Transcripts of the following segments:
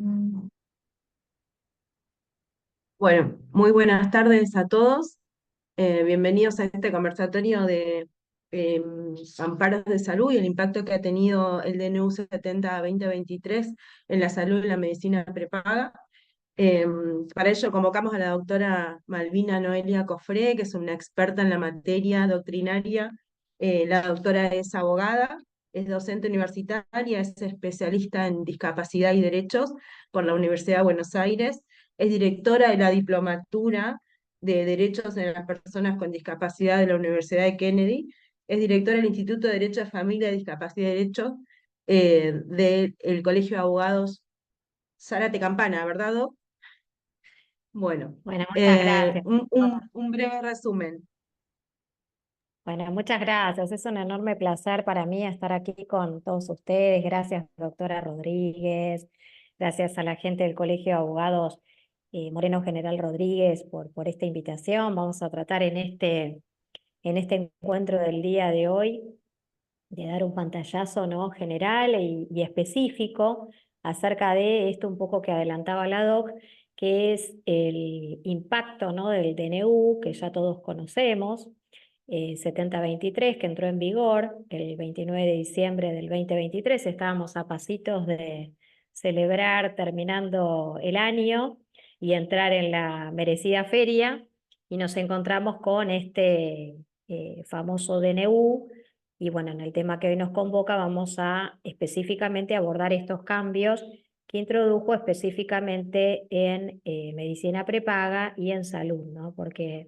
Mm. Bueno, muy buenas tardes a todos. Bienvenidos a este conversatorio de eh, amparos de salud y el impacto que ha tenido el DNU 70-2023 en la salud y la medicina prepaga. Eh, para ello convocamos a la doctora Malvina Noelia Cofré, que es una experta en la materia doctrinaria. La doctora es abogada, es docente universitaria, es especialista en discapacidad y derechos por la Universidad de Buenos Aires, es directora de la Diplomatura de Derechos de las Personas con Discapacidad de la Universidad de Kennedy, es directora del Instituto de Derecho de Familia, Discapacidad y Derechos del Colegio de Abogados Zárate Campana, ¿verdad, Doc? Bueno, Bueno, muchas gracias. un breve resumen. Bueno, muchas gracias. Es un enorme placer para mí estar aquí con todos ustedes. Gracias, doctora Rodríguez. Gracias a la gente del Colegio de Abogados Moreno General Rodríguez por esta invitación. Vamos a tratar en este encuentro del día de hoy de dar un pantallazo, ¿no?, general y específico acerca de esto un poco que adelantaba la doc, que es el impacto, ¿no?, del DNU, que ya todos conocemos, 7023, que entró en vigor el 29 de diciembre del 2023. Estábamos a pasitos de celebrar terminando el año y entrar en la merecida feria, y nos encontramos con este famoso DNU. Y bueno, en el tema que hoy nos convoca vamos a específicamente abordar estos cambios que introdujo específicamente en medicina prepaga y en salud, ¿no? Porque,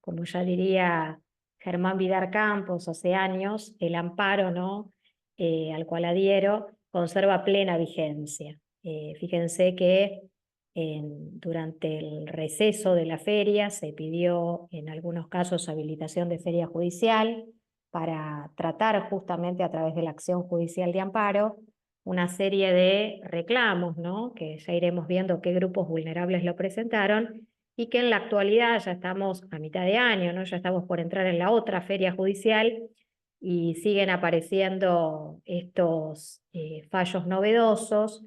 como ya diría Germán Vidar Campos hace años, el amparo, ¿no?, al cual adhiero, conserva plena vigencia. Fíjense que durante el receso de la feria se pidió en algunos casos habilitación de feria judicial para tratar justamente a través de la acción judicial de amparo una serie de reclamos, ¿no?, que ya iremos viendo qué grupos vulnerables lo presentaron, y que en la actualidad ya estamos a mitad de año, ¿no? Ya estamos por entrar en la otra feria judicial y siguen apareciendo estos fallos novedosos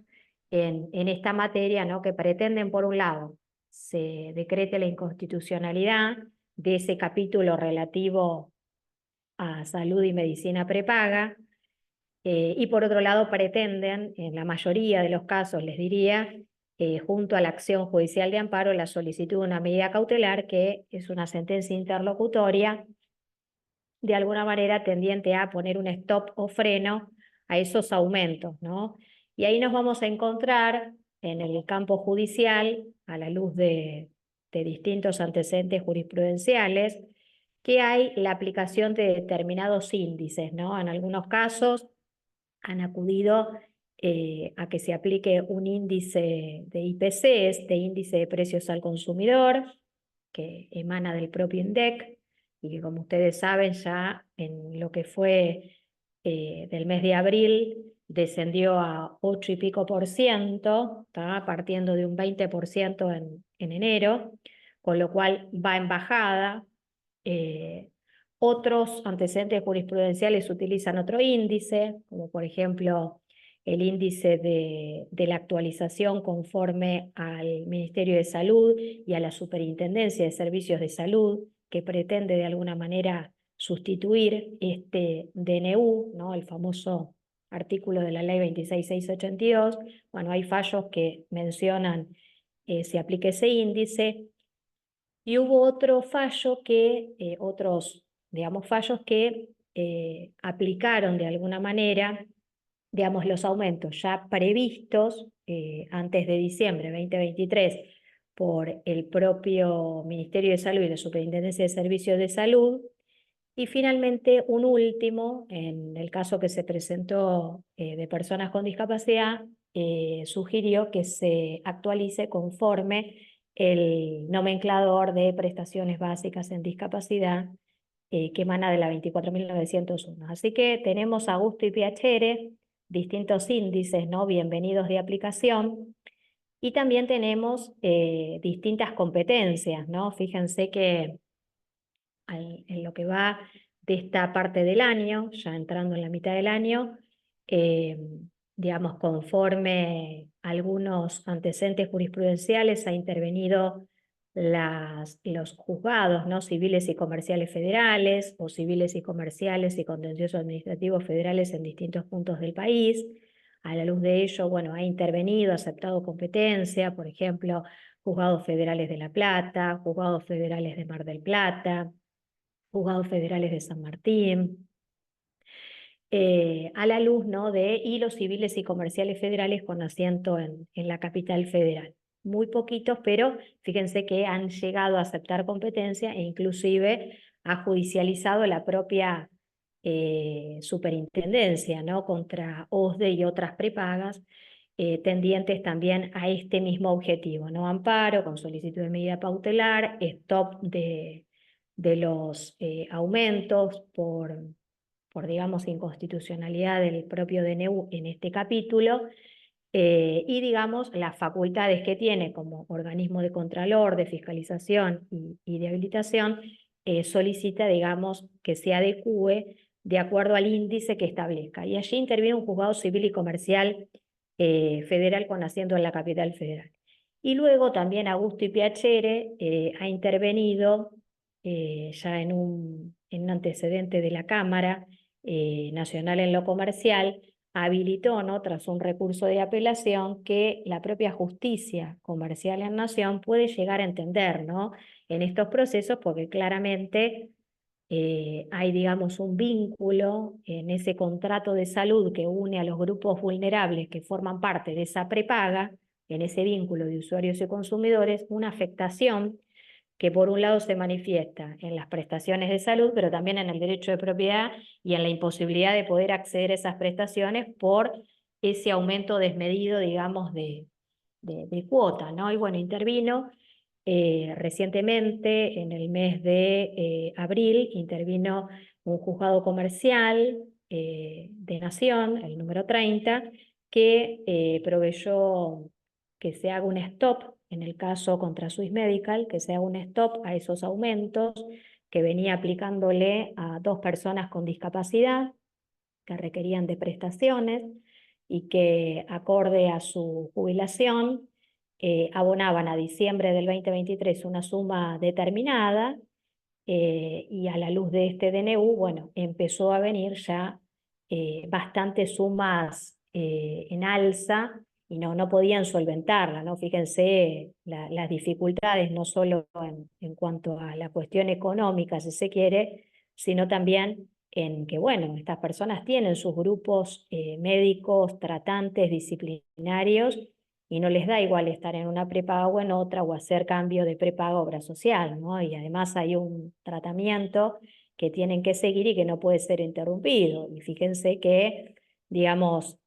en esta materia, ¿no?, que pretenden, por un lado, se decrete la inconstitucionalidad de ese capítulo relativo a salud y medicina prepaga, y por otro lado pretenden, en la mayoría de los casos les diría, junto a la acción judicial de amparo, la solicitud de una medida cautelar, que es una sentencia interlocutoria, de alguna manera tendiente a poner un stop o freno a esos aumentos, ¿no? Y ahí nos vamos a encontrar en el campo judicial, a la luz de distintos antecedentes jurisprudenciales, que hay la aplicación de determinados índices, ¿no? En algunos casos han acudido a que se aplique un índice de IPC, de índice de precios al consumidor, que emana del propio INDEC, y que, como ustedes saben, ya en lo que fue del mes de abril descendió a 8 y pico por ciento, ¿tá?, partiendo de un 20% en enero, con lo cual va en bajada. Otros antecedentes jurisprudenciales utilizan otro índice, como por ejemplo el índice de la actualización conforme al Ministerio de Salud y a la Superintendencia de Servicios de Salud, que pretende de alguna manera sustituir este DNU, ¿no?, el famoso artículo de la Ley 26.682. Bueno, hay fallos que mencionan se aplique ese índice. Y hubo otro fallo otros, digamos, fallos que aplicaron de alguna manera, digamos, los aumentos ya previstos antes de diciembre de 2023 por el propio Ministerio de Salud y la Superintendencia de Servicios de Salud. Y finalmente, un último, en el caso que se presentó de personas con discapacidad, sugirió que se actualice conforme el nomenclador de prestaciones básicas en discapacidad, que emana de la 24.901. Así que tenemos a gusto y piacere distintos índices, ¿no?, bienvenidos de aplicación, y también tenemos distintas competencias, ¿no? Fíjense que en lo que va de esta parte del año, ya entrando en la mitad del año, eh, digamos, conforme algunos antecedentes jurisprudenciales ha intervenido los juzgados, ¿no? Civiles y comerciales federales, o civiles y comerciales y contenciosos administrativos federales en distintos puntos del país. A la luz de ello, bueno, ha intervenido, aceptado competencia, por ejemplo, juzgados federales de La Plata, juzgados federales de Mar del Plata, juzgados federales de San Martín, a la luz, ¿no?, de hilos civiles y comerciales federales con asiento en la capital federal. Muy poquitos, pero fíjense que han llegado a aceptar competencia e inclusive ha judicializado la propia superintendencia, ¿no?, contra OSDE y otras prepagas, tendientes también a este mismo objetivo, ¿no? Amparo con solicitud de medida cautelar, stop de los aumentos por, digamos, inconstitucionalidad del propio DNU en este capítulo, y, digamos, las facultades que tiene como organismo de contralor, de fiscalización y de habilitación, solicita, digamos, que se adecúe de acuerdo al índice que establezca. Y allí interviene un juzgado civil y comercial federal con asiento en la capital federal. Y luego también Augusto y Piacere ha intervenido ya en un antecedente de la Cámara Nacional en lo Comercial, habilitó, ¿no?, tras un recurso de apelación, que la propia justicia comercial en Nación puede llegar a entender, ¿no?, en estos procesos, porque claramente hay, digamos, un vínculo en ese contrato de salud que une a los grupos vulnerables que forman parte de esa prepaga, en ese vínculo de usuarios y consumidores, una afectación que por un lado se manifiesta en las prestaciones de salud, pero también en el derecho de propiedad y en la imposibilidad de poder acceder a esas prestaciones por ese aumento desmedido, digamos, de cuota, ¿no? Y bueno, intervino recientemente, en el mes de abril, intervino un juzgado comercial de Nación, el número 30, que proveyó que se haga un stop en el caso contra Swiss Medical, que se haga un stop a esos aumentos que venía aplicándole a 2 personas con discapacidad que requerían de prestaciones y que, acorde a su jubilación, abonaban a diciembre del 2023 una suma determinada, y a la luz de este DNU, bueno, empezó a venir ya bastantes sumas en alza, y no podían solventarla, ¿no? Fíjense las dificultades, no solo en cuanto a la cuestión económica, si se quiere, sino también en que, bueno, estas personas tienen sus grupos médicos, tratantes, disciplinarios, y no les da igual estar en una prepaga o en otra, o hacer cambio de prepaga a obra social, ¿no? Y además hay un tratamiento que tienen que seguir y que no puede ser interrumpido. Y fíjense que, digamos,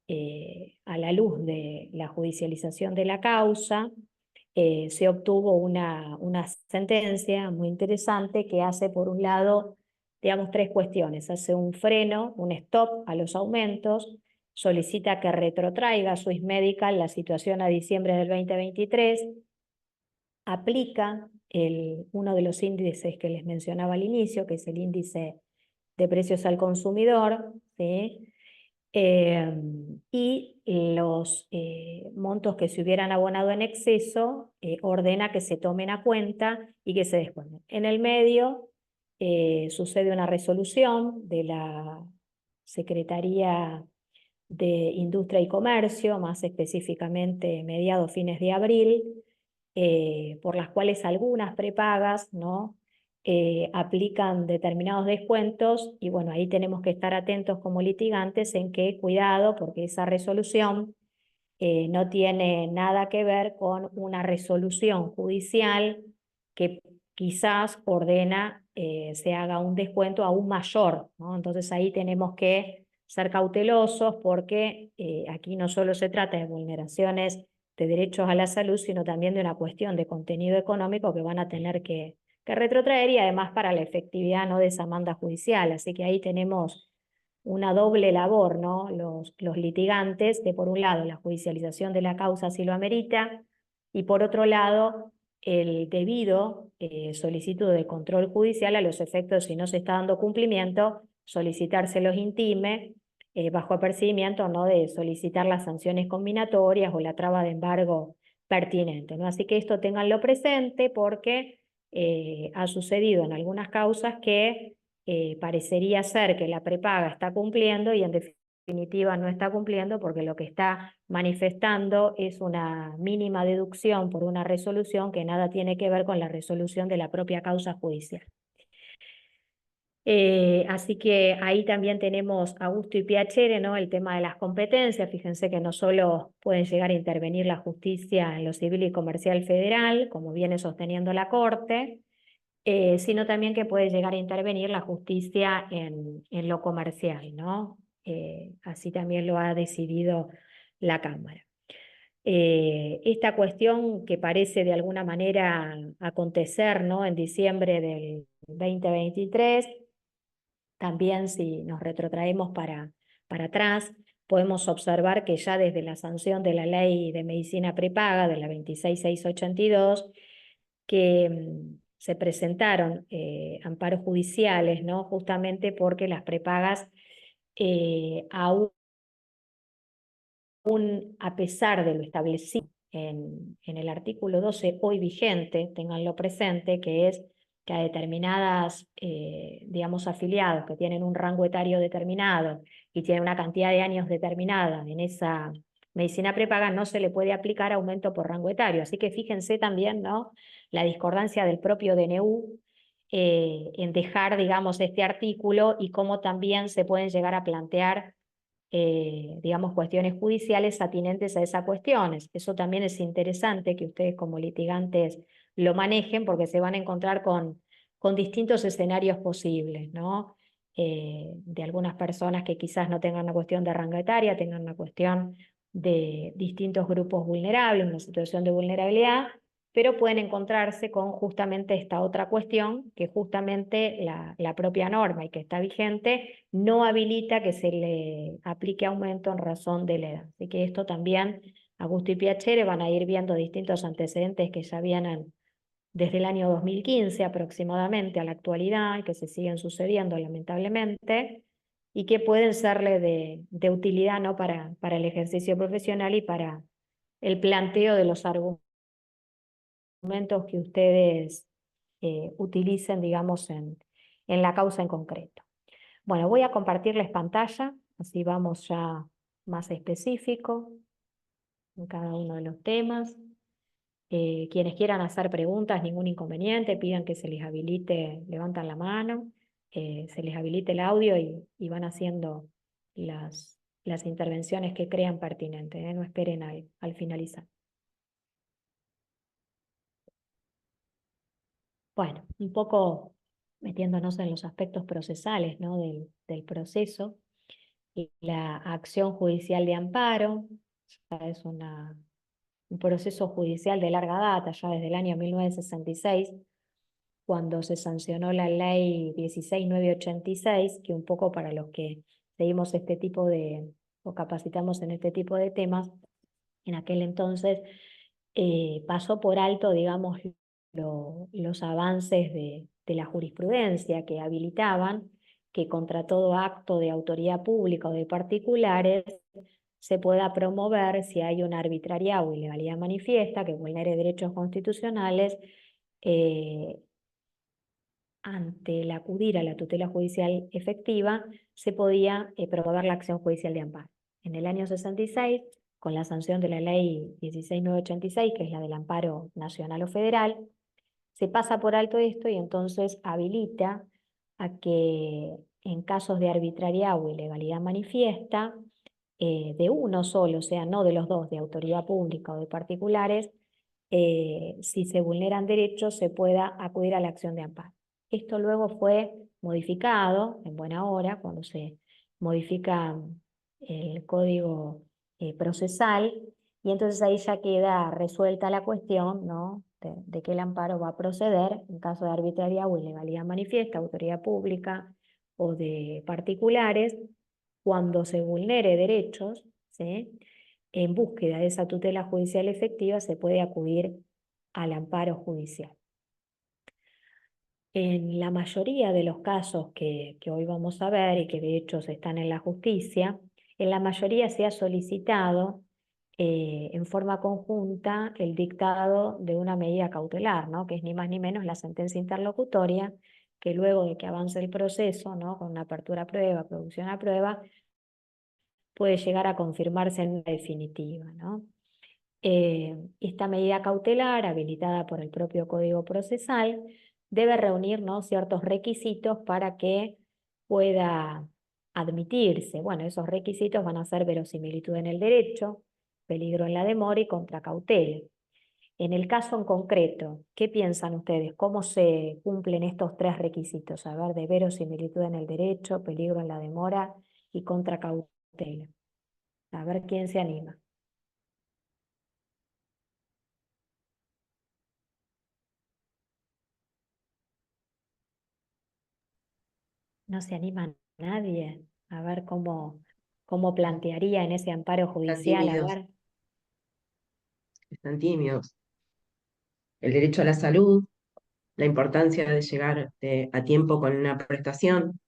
a la luz de la judicialización de la causa, se obtuvo una sentencia muy interesante que hace, por un lado, digamos, 3 cuestiones. Hace un freno, un stop a los aumentos, solicita que retrotraiga a Swiss Medical la situación a diciembre del 2023, aplica uno de los índices que les mencionaba al inicio, que es el índice de precios al consumidor, ¿sí? Y los montos que se hubieran abonado en exceso, ordena que se tomen a cuenta y que se descuenten. En el medio sucede una resolución de la Secretaría de Industria y Comercio, más específicamente mediados, fines de abril, por las cuales algunas prepagas, ¿no?, aplican determinados descuentos, y bueno, ahí tenemos que estar atentos como litigantes en que, cuidado, porque esa resolución no tiene nada que ver con una resolución judicial que quizás ordena se haga un descuento aún mayor, ¿no? Entonces ahí tenemos que ser cautelosos, porque aquí no solo se trata de vulneraciones de derechos a la salud, sino también de una cuestión de contenido económico que van a tener que retrotraer, y además para la efectividad, ¿no?, de esa manda judicial. Así que ahí tenemos una doble labor, ¿no?, los litigantes, de por un lado la judicialización de la causa si lo amerita, y por otro lado el debido solicitud de control judicial, a los efectos, si no se está dando cumplimiento, solicitárselos intime bajo apercibimiento, ¿no?, de solicitar las sanciones combinatorias o la traba de embargo pertinente, ¿no? Así que esto ténganlo presente porque ha sucedido en algunas causas que parecería ser que la prepaga está cumpliendo y en definitiva no está cumpliendo porque lo que está manifestando es una mínima deducción por una resolución que nada tiene que ver con la resolución de la propia causa judicial. Así que ahí también tenemos a gusto y piacere, ¿no?, el tema de las competencias. Fíjense que no solo pueden llegar a intervenir la justicia en lo civil y comercial federal, como viene sosteniendo la Corte, sino también que puede llegar a intervenir la justicia en lo comercial, ¿no? Así también lo ha decidido la Cámara. Esta cuestión que parece de alguna manera acontecer, ¿no?, en diciembre del 2023, también si nos retrotraemos para atrás, podemos observar que ya desde la sanción de la Ley de Medicina Prepaga de la 26682, que se presentaron amparos judiciales, ¿no?, justamente porque las prepagas, aún a pesar de lo establecido en el artículo 12 hoy vigente, ténganlo presente, que es que a determinadas, digamos, afiliados que tienen un rango etario determinado y tienen una cantidad de años determinada en esa medicina prepaga, no se le puede aplicar aumento por rango etario. Así que fíjense también, ¿no?, la discordancia del propio DNU en dejar, digamos, este artículo y cómo también se pueden llegar a plantear digamos, cuestiones judiciales atinentes a esas cuestiones. Eso también es interesante que ustedes como litigantes lo manejen porque se van a encontrar con distintos escenarios posibles, ¿no? De algunas personas que quizás no tengan una cuestión de rango etaria, tengan una cuestión de distintos grupos vulnerables, una situación de vulnerabilidad, pero pueden encontrarse con justamente esta otra cuestión, que justamente la propia norma y que está vigente no habilita que se le aplique aumento en razón de la edad. Así que esto también, a gusto y piacere, van a ir viendo distintos antecedentes que ya vienen desde el año 2015 aproximadamente a la actualidad y que se siguen sucediendo lamentablemente y que pueden serle de utilidad, ¿no?, para el ejercicio profesional y para el planteo de los argumentos que ustedes utilicen, digamos, en la causa en concreto. Bueno, voy a compartirles pantalla, así vamos ya más específico en cada uno de los temas. Quienes quieran hacer preguntas, ningún inconveniente, pidan que se les habilite, levantan la mano, se les habilite el audio y van haciendo las intervenciones que crean pertinentes, no esperen al finalizar. Bueno, un poco metiéndonos en los aspectos procesales, ¿no?, del proceso. La acción judicial de amparo ya es un proceso judicial de larga data, ya desde el año 1966, cuando se sancionó la ley 16986, que un poco para los que seguimos este tipo o capacitamos en este tipo de temas, en aquel entonces pasó por alto, digamos, los avances de la jurisprudencia que habilitaban que contra todo acto de autoridad pública o de particulares se pueda promover si hay una arbitrariedad o ilegalidad manifiesta que vulnere derechos constitucionales ante el acudir a la tutela judicial efectiva, se podía promover la acción judicial de amparo. En el año 66, con la sanción de la ley 16986, que es la del amparo nacional o federal, se pasa por alto esto y entonces habilita a que en casos de arbitrariedad o ilegalidad manifiesta, de uno solo, o sea, no de los dos, de autoridad pública o de particulares, si se vulneran derechos, se pueda acudir a la acción de amparo. Esto luego fue modificado en buena hora, cuando se modifica el código procesal, y entonces ahí ya queda resuelta la cuestión, ¿no?, de que el amparo va a proceder en caso de arbitrariedad o ilegalidad manifiesta, autoridad pública o de particulares, cuando se vulnere derechos, ¿sí?, en búsqueda de esa tutela judicial efectiva se puede acudir al amparo judicial. En la mayoría de los casos que hoy vamos a ver y que de hecho están en la justicia, en la mayoría se ha solicitado en forma conjunta el dictado de una medida cautelar, ¿no? Que es ni más ni menos la sentencia interlocutoria, que luego de que avance el proceso, ¿no? Con una apertura a prueba, producción a prueba, puede llegar a confirmarse en definitiva, ¿no? Esta medida cautelar, habilitada por el propio Código Procesal, debe reunir, ¿no?, ciertos requisitos para que pueda admitirse. Bueno, esos requisitos van a ser verosimilitud en el derecho, peligro en la demora y contracautela. En el caso en concreto, ¿qué piensan ustedes? ¿Cómo se cumplen estos tres requisitos? A ver, de verosimilitud en el derecho, peligro en la demora y contracautela. A ver quién se anima. No se anima nadie a ver cómo plantearía en ese amparo Están judicial, a tímidos, ver. están tímidos. El derecho a la salud, la importancia de llegar a tiempo con una prestación.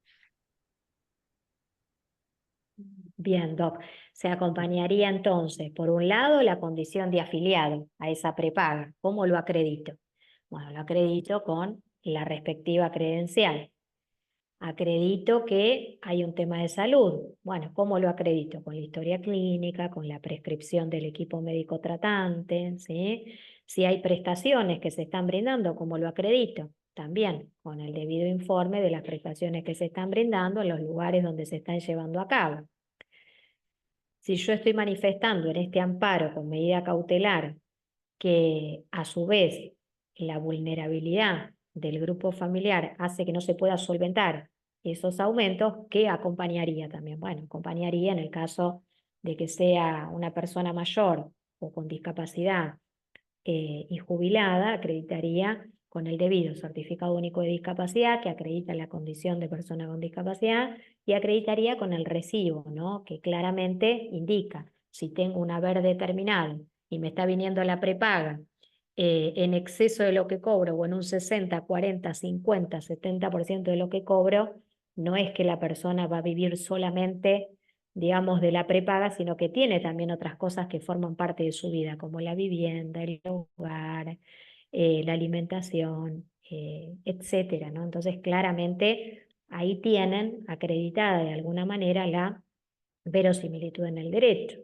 Bien, Doc. Se acompañaría entonces, por un lado, la condición de afiliado a esa prepaga. ¿Cómo lo acredito? Bueno, lo acredito con la respectiva credencial. Acredito que hay un tema de salud. Bueno, ¿cómo lo acredito? Con la historia clínica, con la prescripción del equipo médico tratante, ¿sí? Si hay prestaciones que se están brindando, ¿cómo lo acredito? También con el debido informe de las prestaciones que se están brindando en los lugares donde se están llevando a cabo. Si yo estoy manifestando en este amparo con medida cautelar que a su vez la vulnerabilidad del grupo familiar hace que no se pueda solventar esos aumentos, ¿qué acompañaría también? Bueno, acompañaría en el caso de que sea una persona mayor o con discapacidad y jubilada, acreditaría con el debido certificado único de discapacidad que acredita la condición de persona con discapacidad y acreditaría con el recibo, ¿no? Que claramente indica si tengo un haber determinado y me está viniendo la prepaga en exceso de lo que cobro o en un 60, 40, 50, 70% de lo que cobro, no es que la persona va a vivir solamente, digamos, de la prepaga, sino que tiene también otras cosas que forman parte de su vida, como la vivienda, el hogar, la alimentación, etcétera, ¿no? Entonces, claramente, ahí tienen acreditada de alguna manera la verosimilitud en el derecho.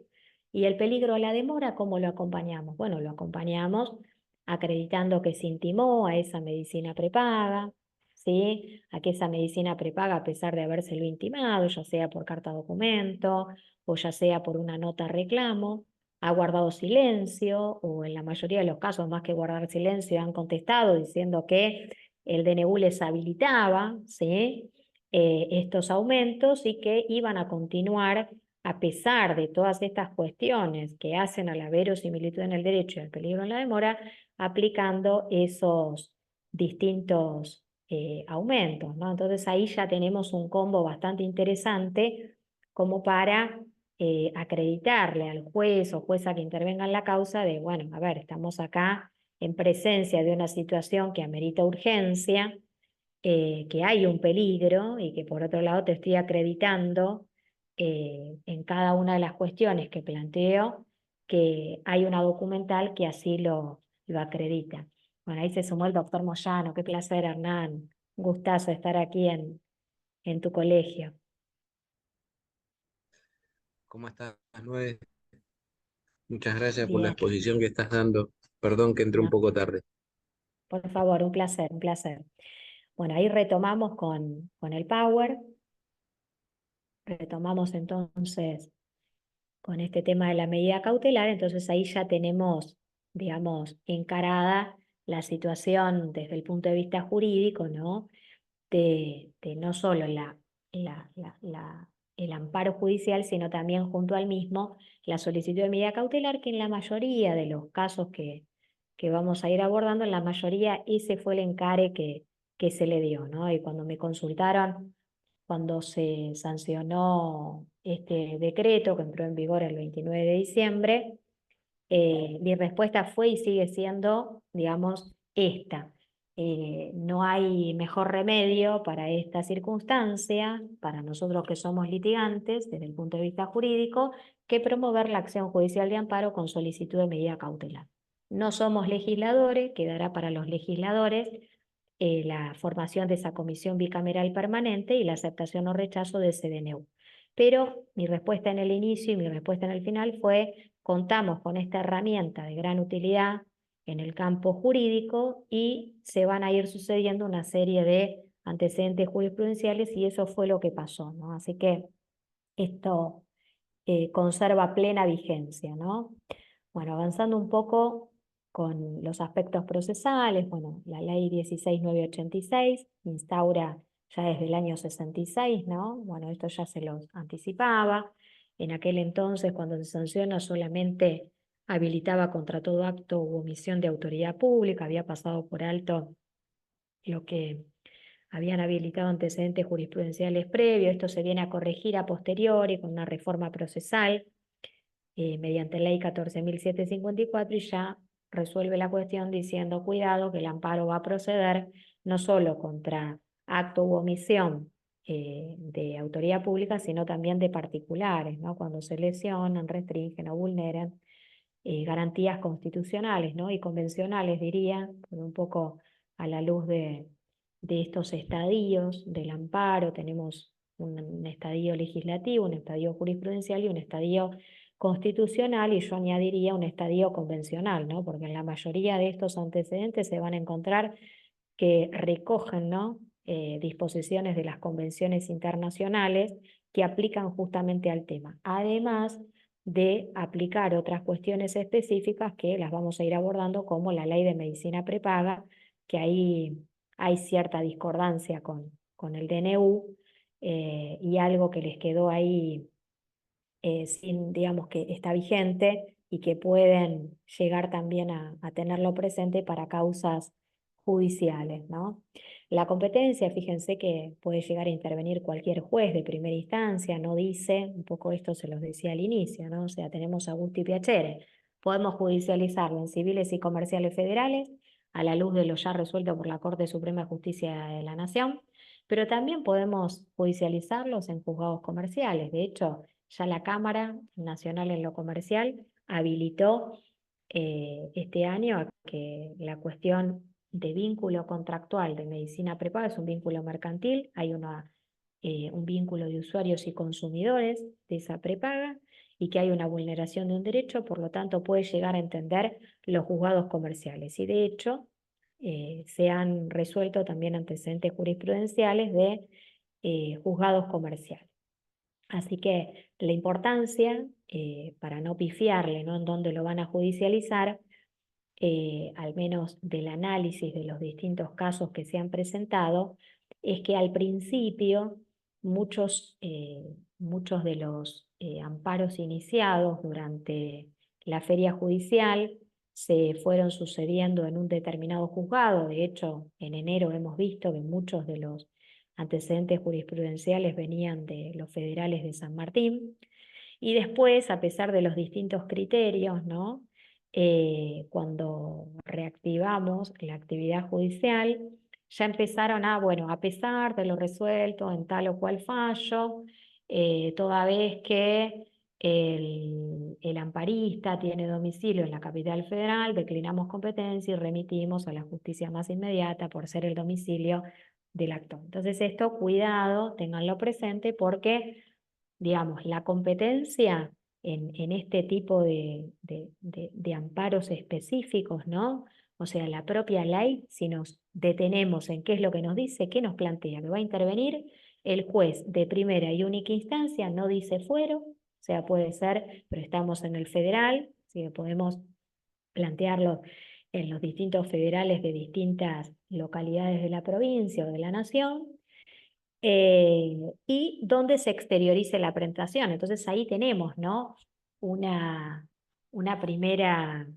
¿Y el peligro a la demora, cómo lo acompañamos? Bueno, lo acompañamos acreditando que se intimó a esa medicina prepaga, ¿sí? A que esa medicina prepaga, a pesar de habérselo intimado, ya sea por carta documento o ya sea por una nota reclamo, ha guardado silencio o en la mayoría de los casos, más que guardar silencio, han contestado diciendo que el DNU les habilitaba, ¿sí? Estos aumentos y que iban a continuar a pesar de todas estas cuestiones que hacen a la verosimilitud en el derecho y al peligro en la demora, aplicando esos distintos aumentos, ¿no? Entonces ahí ya tenemos un combo bastante interesante como para acreditarle al juez o jueza que intervenga en la causa de, bueno, a ver, estamos acá en presencia de una situación que amerita urgencia, que hay un peligro y que por otro lado te estoy acreditando en cada una de las cuestiones que planteo que hay una documental que así lo acredita. Bueno, ahí se sumó el doctor Moyano. Qué placer, Hernán. Un gustazo estar aquí en tu colegio. ¿Cómo estás, Noé? Muchas gracias por la Bien, exposición que estás dando. Perdón que entré un no, poco tarde. por favor, un placer, un placer. Bueno, ahí retomamos con el Power, retomamos entonces con este tema de la medida cautelar, entonces ahí ya tenemos, digamos, encarada la situación desde el punto de vista jurídico, ¿no? De no solo el amparo judicial, sino también junto al mismo la solicitud de medida cautelar, que en la mayoría de los casos que vamos a ir abordando, en la mayoría ese fue el encare que se le dio, ¿no? Y cuando me consultaron cuando se sancionó este decreto que entró en vigor el 29 de diciembre, mi respuesta fue y sigue siendo, digamos, esta. no hay mejor remedio para esta circunstancia, para nosotros que somos litigantes desde el punto de vista jurídico, que promover la acción judicial de amparo con solicitud de medida cautelar. No somos legisladores, quedará para los legisladores la formación de esa comisión bicameral permanente y la aceptación o rechazo de ese DNU. Pero mi respuesta en el inicio y mi respuesta en el final fue: contamos con esta herramienta de gran utilidad en el campo jurídico y se van a ir sucediendo una serie de antecedentes jurisprudenciales y eso fue lo que pasó, ¿no? Así que esto conserva plena vigencia, ¿no? Bueno, avanzando un poco con los aspectos procesales, bueno, la ley 16.986 instaura ya desde el año 66, ¿no? Bueno, esto ya se los anticipaba. En aquel entonces, cuando se sanciona, solamente habilitaba contra todo acto u omisión de autoridad pública, había pasado por alto lo que habían habilitado antecedentes jurisprudenciales previos. Esto se viene a corregir a posteriori con una reforma procesal mediante ley 14.754 y ya resuelve la cuestión diciendo: cuidado, que el amparo va a proceder no solo contra acto u omisión de autoridad pública, sino también de particulares, ¿no? Cuando se lesionan, restringen o vulneran garantías constitucionales, ¿no? Y convencionales, diría, un poco a la luz de estos estadios del amparo. Tenemos un estadio legislativo, un estadio jurisprudencial y un estadio constitucional, y yo añadiría un estadio convencional, ¿no? Porque en la mayoría de estos antecedentes se van a encontrar que recogen, ¿no? Disposiciones de las convenciones internacionales que aplican justamente al tema, además de aplicar otras cuestiones específicas que las vamos a ir abordando, como la ley de medicina prepaga, que ahí hay cierta discordancia con el DNU y algo que les quedó ahí sin, digamos, que está vigente y que pueden llegar también a tenerlo presente para causas judiciales, ¿no? La competencia, fíjense que puede llegar a intervenir cualquier juez de primera instancia, no dice, un poco esto se los decía al inicio, ¿no? O sea, tenemos a gusto y piacere. Podemos judicializarlo en civiles y comerciales federales, a la luz de lo ya resuelto por la Corte Suprema de Justicia de la Nación, pero también podemos judicializarlos en juzgados comerciales. De hecho, ya la Cámara Nacional en lo Comercial habilitó este año a que la cuestión de vínculo contractual de medicina prepaga es un vínculo mercantil, hay un vínculo de usuarios y consumidores de esa prepaga y que hay una vulneración de un derecho, por lo tanto puede llegar a entender los juzgados comerciales. Y de hecho se han resuelto también antecedentes jurisprudenciales de juzgados comerciales. Así que la importancia, para no pifiarle, ¿no?, en dónde lo van a judicializar, al menos del análisis de los distintos casos que se han presentado, es que al principio muchos de los amparos iniciados durante la feria judicial se fueron sucediendo en un determinado juzgado. De hecho, en enero hemos visto que muchos de los antecedentes jurisprudenciales venían de los federales de San Martín. Y después, a pesar de los distintos criterios, ¿no?, cuando reactivamos la actividad judicial, ya empezaron bueno, a pesar de lo resuelto en tal o cual fallo, toda vez que el amparista tiene domicilio en la capital federal, declinamos competencia y remitimos a la justicia más inmediata por ser el domicilio del actor. Entonces esto, cuidado, ténganlo presente, porque, digamos, la competencia en este tipo de amparos específicos, ¿no? O sea, la propia ley, si nos detenemos en qué es lo que nos dice, qué nos plantea, que va a intervenir el juez de primera y única instancia, no dice fuero, o sea, puede ser, pero estamos en el federal, así que podemos plantearlo en los distintos federales de distintas localidades de la provincia o de la nación, y donde se exteriorice la prestación. Entonces ahí tenemos, ¿no?, una primera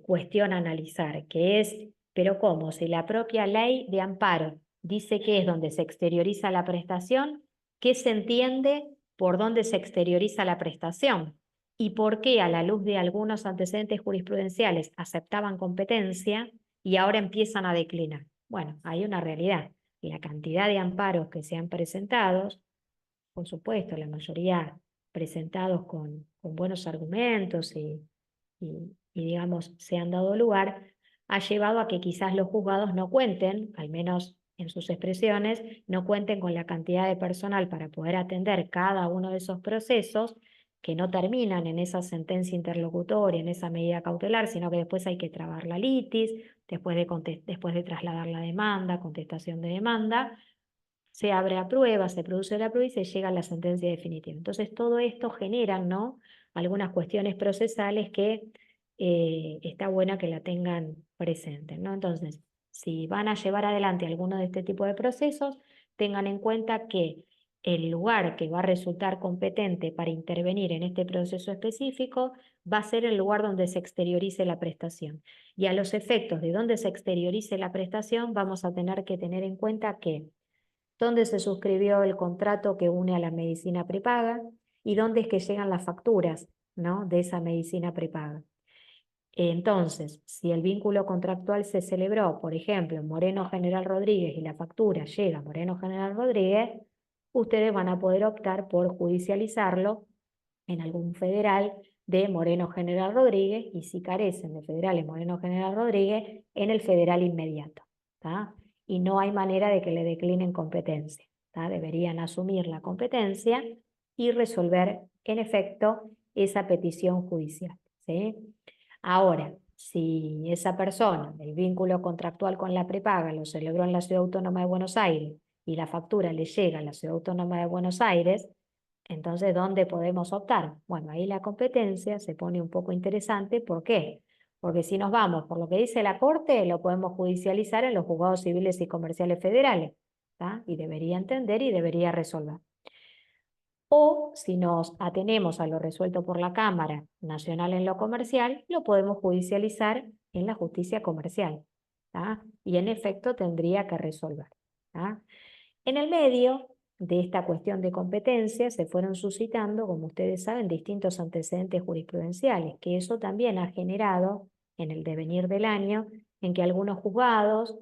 cuestión a analizar, que es: ¿pero cómo? Si la propia ley de amparo dice que es donde se exterioriza la prestación, ¿qué se entiende por dónde se exterioriza la prestación? ¿Y por qué, a la luz de algunos antecedentes jurisprudenciales, aceptaban competencia y ahora empiezan a declinar. Bueno, hay una realidad. La cantidad de amparos que se han presentado, por supuesto, la mayoría presentados con buenos argumentos y, digamos, se han dado lugar, ha llevado a que quizás los juzgados no cuenten, al menos en sus expresiones, no cuenten con la cantidad de personal para poder atender cada uno de esos procesos que no terminan en esa sentencia interlocutoria, en esa medida cautelar, sino que después hay que trabar la litis, después de trasladar la demanda, contestación de demanda, se abre a prueba, se produce la prueba y se llega a la sentencia definitiva. Entonces todo esto genera, ¿no?, algunas cuestiones procesales que está buena que la tengan presente, ¿no? Entonces, si van a llevar adelante alguno de este tipo de procesos, tengan en cuenta que el lugar que va a resultar competente para intervenir en este proceso específico va a ser el lugar donde se exteriorice la prestación. Y a los efectos de donde se exteriorice la prestación, vamos a tener que tener en cuenta que dónde se suscribió el contrato que une a la medicina prepaga y dónde es que llegan las facturas, ¿no?, de esa medicina prepaga. Entonces, si el vínculo contractual se celebró, por ejemplo, en Moreno General Rodríguez y la factura llega a Moreno General Rodríguez, ustedes van a poder optar por judicializarlo en algún federal de Moreno General Rodríguez, y si carecen de federal en Moreno General Rodríguez, en el federal inmediato, ¿tá? Y no hay manera de que le declinen competencia, ¿tá? Deberían asumir la competencia y resolver en efecto esa petición judicial, ¿sí? Ahora, si esa persona, el vínculo contractual con la prepaga, lo celebró en la Ciudad Autónoma de Buenos Aires y la factura le llega a la Ciudad Autónoma de Buenos Aires, entonces, ¿dónde podemos optar? Bueno, ahí la competencia se pone un poco interesante. ¿Por qué? Porque si nos vamos por lo que dice la Corte, lo podemos judicializar en los juzgados civiles y comerciales federales, ¿tá? Y debería entender y debería resolver. O si nos atenemos a lo resuelto por la Cámara Nacional en lo comercial, lo podemos judicializar en la justicia comercial, ¿tá? Y en efecto tendría que resolver, ¿tá? En el medio de esta cuestión de competencia se fueron suscitando, como ustedes saben, distintos antecedentes jurisprudenciales, que eso también ha generado en el devenir del año en que algunos juzgados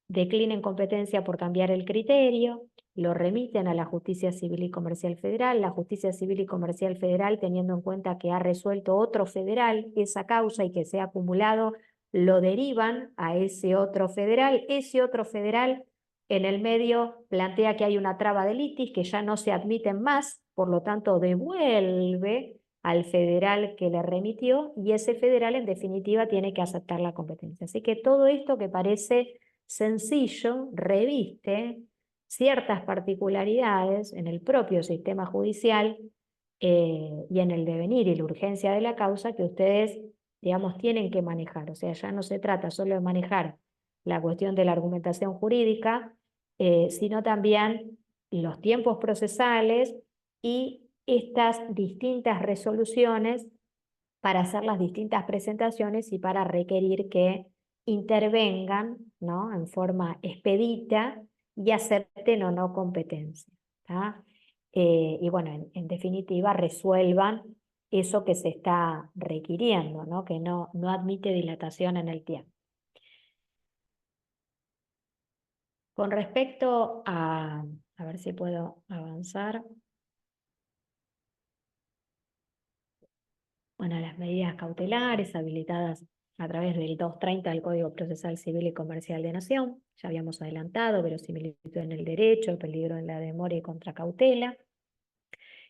declinen competencia por cambiar el criterio, lo remiten a la Justicia Civil y Comercial Federal. La Justicia Civil y Comercial Federal, teniendo en cuenta que ha resuelto otro federal esa causa y que se ha acumulado, lo derivan a ese otro federal. Ese otro federal en el medio plantea que hay una traba de litis, que ya no se admiten más, por lo tanto devuelve al federal que le remitió y ese federal en definitiva tiene que aceptar la competencia. Así que todo esto que parece sencillo reviste ciertas particularidades en el propio sistema judicial y en el devenir y la urgencia de la causa que ustedes, digamos, tienen que manejar. O sea, ya no se trata solo de manejar la cuestión de la argumentación jurídica, sino también los tiempos procesales y estas distintas resoluciones para hacer las distintas presentaciones y para requerir que intervengan, ¿no?, en forma expedita y acepten o no competencia, ¿tá? Y bueno, en definitiva, resuelvan eso que se está requiriendo, ¿no?, que no admite dilatación en el tiempo. Con respecto a ver si puedo avanzar. Bueno, las medidas cautelares habilitadas a través del 230 del Código Procesal Civil y Comercial de Nación. Ya habíamos adelantado, verosimilitud en el derecho, peligro en la demora y contracautela.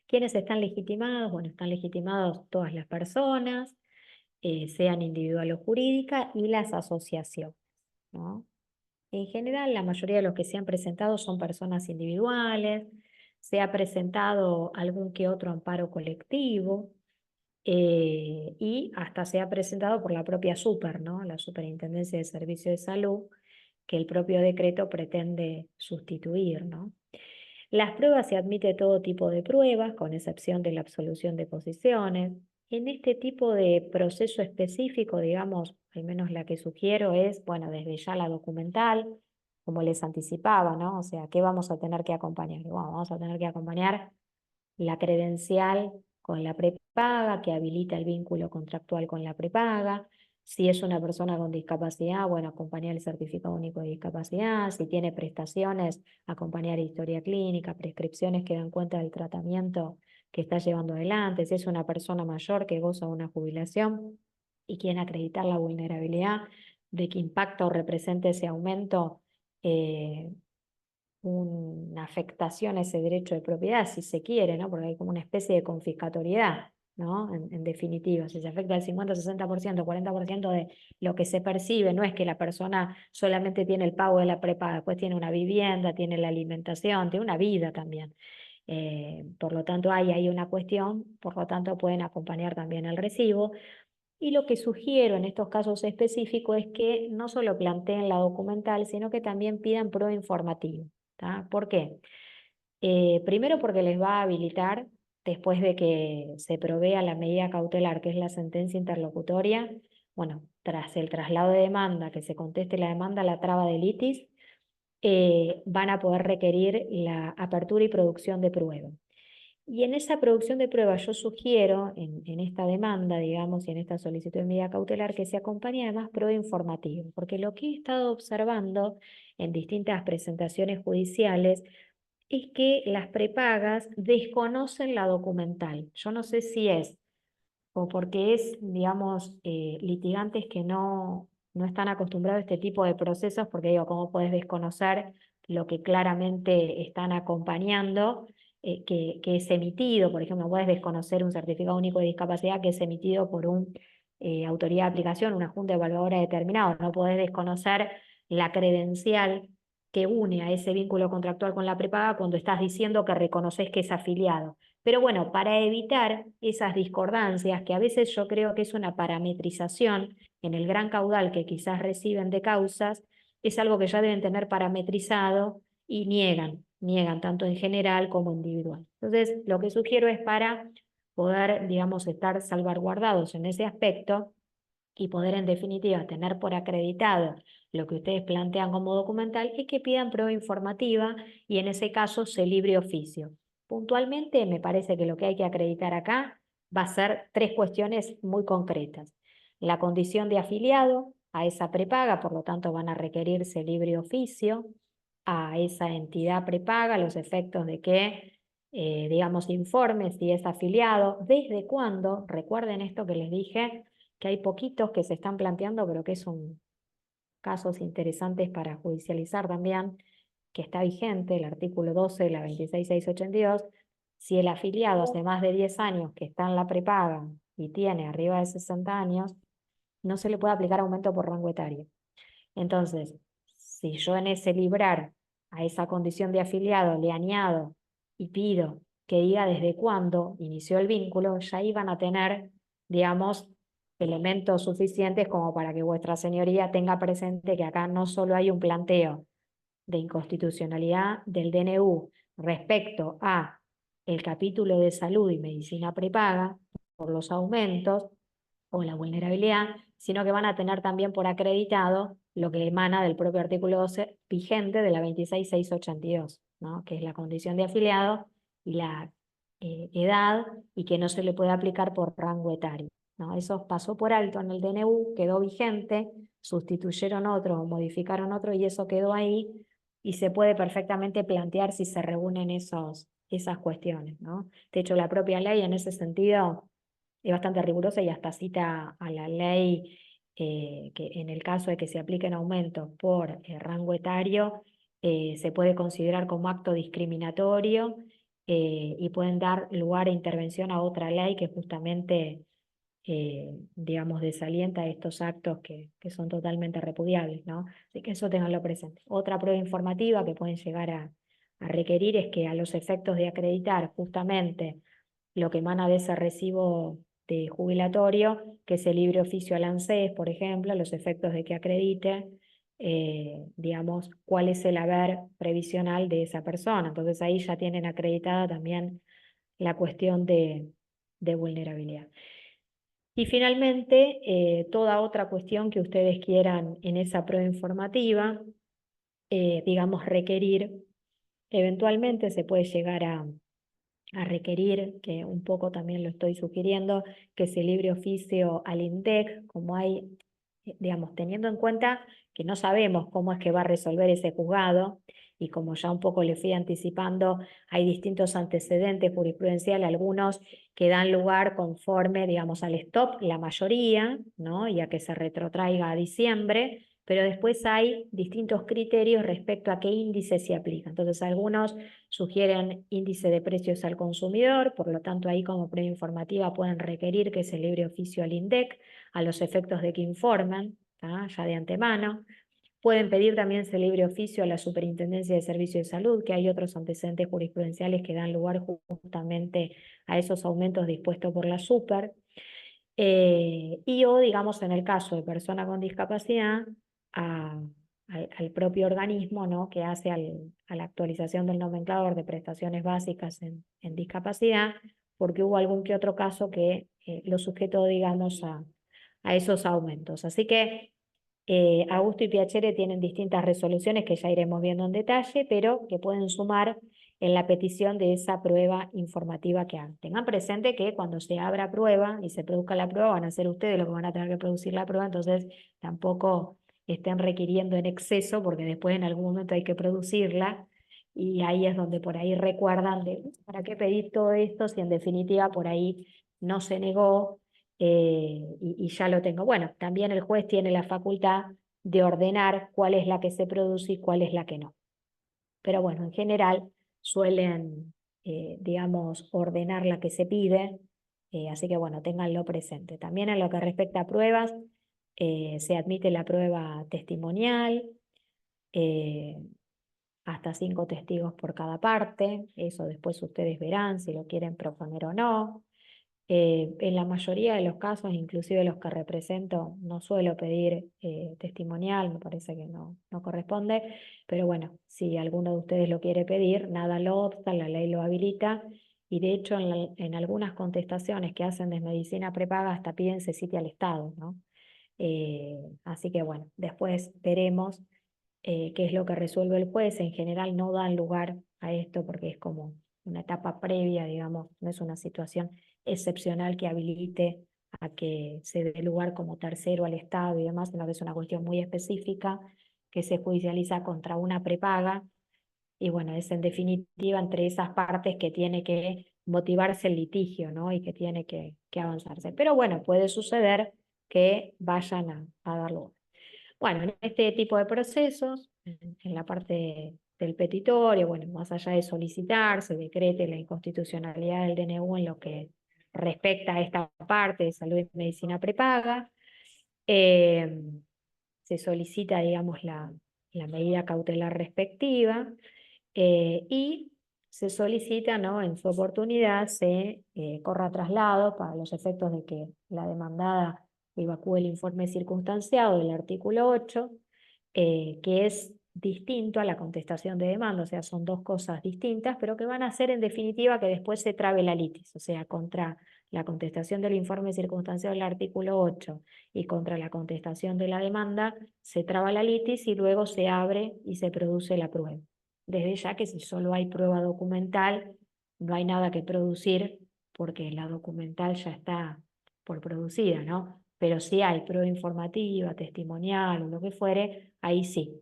¿Quiénes están legitimados? Bueno, están legitimados todas las personas, sean individual o jurídica, y las asociaciones, ¿no? En general, la mayoría de los que se han presentado son personas individuales, se ha presentado algún que otro amparo colectivo, y hasta se ha presentado por la propia SUPER, ¿no?, la Superintendencia de Servicios de Salud, que el propio decreto pretende sustituir, ¿no? Las pruebas, se admite todo tipo de pruebas, con excepción de la absolución de posiciones. En este tipo de proceso específico, digamos, al menos la que sugiero es, bueno, desde ya la documental, como les anticipaba, ¿no? O sea, ¿qué vamos a tener que acompañar? Bueno, vamos a tener que acompañar la credencial con la prepaga, que habilita el vínculo contractual con la prepaga, Si es una persona con discapacidad, bueno, acompañar el certificado único de discapacidad. Si tiene prestaciones, acompañar historia clínica, prescripciones que dan cuenta del tratamiento que está llevando adelante. Si es una persona mayor que goza de una jubilación y quiere acreditar la vulnerabilidad, de qué impacto representa ese aumento, una afectación a ese derecho de propiedad, si se quiere, ¿no? Porque hay como una especie de confiscatoriedad, ¿no? En definitiva, si se afecta el 50, 60%, 40% de lo que se percibe, no es que la persona solamente tiene el pago de la prepaga, después tiene una vivienda, tiene la alimentación, tiene una vida también. Por lo tanto, hay una cuestión, por lo tanto pueden acompañar también el recibo. Y lo que sugiero en estos casos específicos es que no solo planteen la documental, sino que también pidan prueba informativa. ¿Tá? ¿Por qué? Primero porque les va a habilitar, después de que se provea la medida cautelar, que es la sentencia interlocutoria, bueno, tras el traslado de demanda, que se conteste la demanda, la traba de litis, van a poder requerir la apertura y producción de prueba. Y en esa producción de pruebas yo sugiero, en esta demanda, digamos, y en esta solicitud de medida cautelar, que se acompañe además prueba informativa, porque lo que he estado observando en distintas presentaciones judiciales es que las prepagas desconocen la documental. Yo no sé si es o porque es, digamos, litigantes que no están acostumbrados a este tipo de procesos, porque digo, ¿cómo podés desconocer lo que claramente están acompañando, que es emitido? Por ejemplo, puedes desconocer un certificado único de discapacidad que es emitido por una autoridad de aplicación, una junta evaluadora determinada. No podés desconocer la credencial que une a ese vínculo contractual con la prepaga cuando estás diciendo que reconoces que es afiliado. Pero bueno, para evitar esas discordancias, que a veces yo creo que es una parametrización en el gran caudal que quizás reciben de causas, es algo que ya deben tener parametrizado y niegan tanto en general como individual. Entonces, lo que sugiero es para poder, digamos, estar salvaguardados en ese aspecto y poder en definitiva tener por acreditado lo que ustedes plantean como documental, es que pidan prueba informativa y en ese caso se libre oficio. Puntualmente me parece que lo que hay que acreditar acá va a ser tres cuestiones muy concretas. La condición de afiliado a esa prepaga, por lo tanto van a requerirse libre oficio a esa entidad prepaga, los efectos de que, digamos, informe si es afiliado, desde cuándo, recuerden esto que les dije, que hay poquitos que se están planteando, pero que son casos interesantes para judicializar también, que está vigente el artículo 12 de la 26682. Si el afiliado hace más de 10 años que está en la prepaga y tiene arriba de 60 años, no se le puede aplicar aumento por rango etario. Entonces, si yo en ese librar a esa condición de afiliado le añado y pido que diga desde cuándo inició el vínculo, ya iban a tener, digamos, elementos suficientes como para que vuestra señoría tenga presente que acá no solo hay un planteo de inconstitucionalidad del DNU respecto a el capítulo de salud y medicina prepaga por los aumentos o la vulnerabilidad, sino que van a tener también por acreditado lo que emana del propio artículo 12 vigente de la 26682, ¿no? Que es la condición de afiliado y la edad, y que no se le puede aplicar por rango etario, ¿no? Eso pasó por alto en el DNU, quedó vigente, sustituyeron otro, modificaron otro y eso quedó ahí, y se puede perfectamente plantear si se reúnen esas cuestiones, ¿no? De hecho, la propia ley en ese sentido es bastante rigurosa y hasta cita a la ley, que en el caso de que se apliquen aumentos por rango etario, se puede considerar como acto discriminatorio, y pueden dar lugar a intervención a otra ley que justamente, digamos, desalienta estos actos que son totalmente repudiables, ¿no? Así que eso tenganlo presente. Otra prueba informativa que pueden llegar a requerir es que a los efectos de acreditar justamente lo que emana de ese recibo de jubilatorio, que es el libre oficio al ANSES, por ejemplo, los efectos de que acredite, digamos, cuál es el haber previsional de esa persona. Entonces ahí ya tienen acreditada también la cuestión de vulnerabilidad. Y finalmente, toda otra cuestión que ustedes quieran en esa prueba informativa, digamos, requerir, eventualmente se puede llegar a requerir, que un poco también lo estoy sugiriendo, que se libre oficio al INDEC, como hay digamos, teniendo en cuenta que no sabemos cómo es que va a resolver ese juzgado, y como ya un poco le fui anticipando, hay distintos antecedentes jurisprudenciales, algunos que dan lugar conforme, digamos, al stop, la mayoría, ¿no? Y a que se retrotraiga a diciembre, pero después hay distintos criterios respecto a qué índice se aplica. Entonces, algunos sugieren índice de precios al consumidor, por lo tanto, ahí como prueba informativa pueden requerir que se libre oficio al INDEC a los efectos de que informen, ya de antemano. Pueden pedir también ese libre oficio a la Superintendencia de Servicios de Salud, que hay otros antecedentes jurisprudenciales que dan lugar justamente a esos aumentos dispuestos por la Super. Y o, digamos, en el caso de persona con discapacidad, al propio organismo, ¿no? Que hace a la actualización del nomenclador de prestaciones básicas en discapacidad, porque hubo algún que otro caso que lo sujetó, digamos, a esos aumentos. Así que Augusto y Piacere tienen distintas resoluciones que ya iremos viendo en detalle, pero que pueden sumar en la petición de esa prueba informativa que hagan. Tengan presente que cuando se abra prueba y se produzca la prueba, van a ser ustedes los que van a tener que producir la prueba, entonces tampoco estén requiriendo en exceso, porque después en algún momento hay que producirla, y ahí es donde por ahí recuerdan de ¿para qué pedir todo esto si en definitiva por ahí no se negó? Y ya lo tengo. Bueno, también el juez tiene la facultad de ordenar cuál es la que se produce y cuál es la que no. Pero bueno, en general suelen, digamos, ordenar la que se pide, así que bueno, ténganlo presente. También en lo que respecta a pruebas, se admite la prueba testimonial, eh, hasta 5 testigos por cada parte, eso después ustedes verán si lo quieren proponer o no. En la mayoría de los casos, inclusive los que represento, no suelo pedir testimonial, me parece que no corresponde, pero bueno, si alguno de ustedes lo quiere pedir, nada lo obsta, la ley lo habilita, y de hecho en algunas contestaciones que hacen de medicina prepaga hasta piden se cite al Estado, ¿no? Así que bueno, después veremos qué es lo que resuelve el juez. En general no dan lugar a esto porque es como una etapa previa, digamos, no es una situación excepcional que habilite a que se dé lugar como tercero al Estado y demás, sino que es una cuestión muy específica que se judicializa contra una prepaga, y bueno, es en definitiva entre esas partes que tiene que motivarse el litigio, ¿no? Y que tiene que avanzarse. Pero bueno, puede suceder que vayan a dar lugar. Bueno, en este tipo de procesos, en la parte del petitorio, bueno, más allá de solicitar, se decrete la inconstitucionalidad del DNU en lo que respecta a esta parte de salud y medicina prepaga, eh, se solicita, digamos, la medida cautelar respectiva, y se solicita, ¿no? En su oportunidad se corra traslado para los efectos de que la demandada evacúe el informe circunstanciado del artículo 8, que es distinto a la contestación de demanda, o sea, son dos cosas distintas, pero que van a hacer en definitiva que después se trabe la litis, o sea, contra la contestación del informe circunstanciado del artículo 8 y contra la contestación de la demanda, se traba la litis y luego se abre y se produce la prueba. Desde ya que si solo hay prueba documental, no hay nada que producir porque la documental ya está por producida, ¿no? Pero si hay prueba informativa, testimonial o lo que fuere, ahí sí,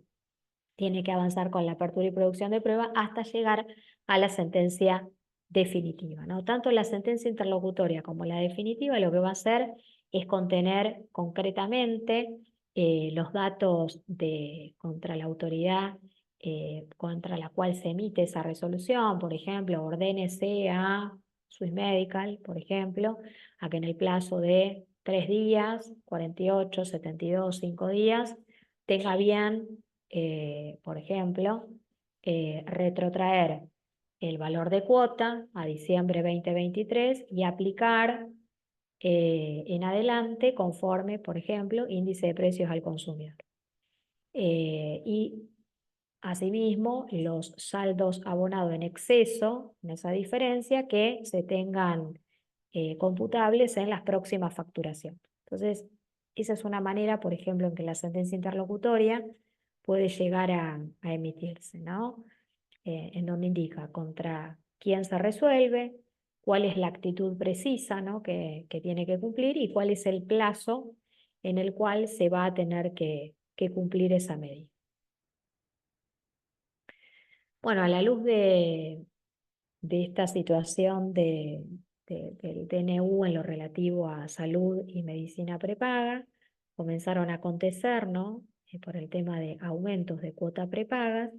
tiene que avanzar con la apertura y producción de prueba hasta llegar a la sentencia definitiva, ¿no? Tanto la sentencia interlocutoria como la definitiva lo que va a hacer es contener concretamente los datos contra la autoridad contra la cual se emite esa resolución, por ejemplo, ordénese a Swiss Medical, por ejemplo, a que en el plazo de 3 días, 48, 72, 5 días, tenga bien, por ejemplo, retrotraer el valor de cuota a diciembre 2023 y aplicar en adelante conforme, por ejemplo, índice de precios al consumidor. Y asimismo, los saldos abonados en exceso, en esa diferencia, que se tengan computables en las próximas facturaciones. Entonces, esa es una manera, por ejemplo, en que la sentencia interlocutoria puede llegar a emitirse, ¿no? En donde indica contra quién se resuelve, cuál es la actitud precisa, ¿no? que tiene que cumplir y cuál es el plazo en el cual se va a tener que cumplir esa medida. Bueno, a la luz de esta situación del DNU en lo relativo a salud y medicina prepaga, comenzaron a acontecer, ¿no? Por el tema de aumentos de cuota prepagas,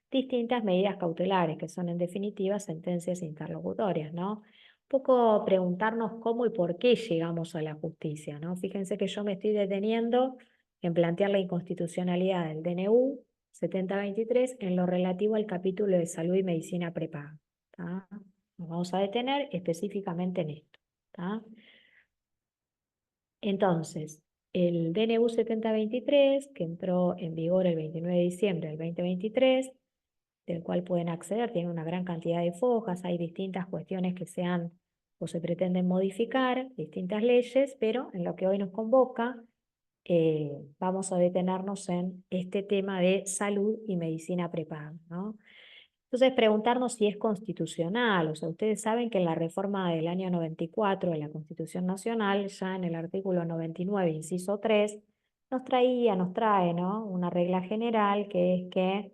distintas medidas cautelares, que son en definitiva sentencias interlocutorias, ¿no? Un poco preguntarnos cómo y por qué llegamos a la justicia, ¿no? Fíjense que yo me estoy deteniendo en plantear la inconstitucionalidad del DNU 7023 en lo relativo al capítulo de salud y medicina prepaga. ¿Tá? Nos vamos a detener específicamente en esto. ¿Tá? Entonces, el DNU 7023, que entró en vigor el 29 de diciembre del 2023, del cual pueden acceder, tiene una gran cantidad de fojas, hay distintas cuestiones que se han o se pretenden modificar, distintas leyes, pero en lo que hoy nos convoca, vamos a detenernos en este tema de salud y medicina prepaga, ¿no? Entonces, preguntarnos si es constitucional. O sea, ustedes saben que en la reforma del año 94 de la Constitución Nacional, ya en el artículo 99, inciso 3, nos trae, ¿no? Una regla general que es que,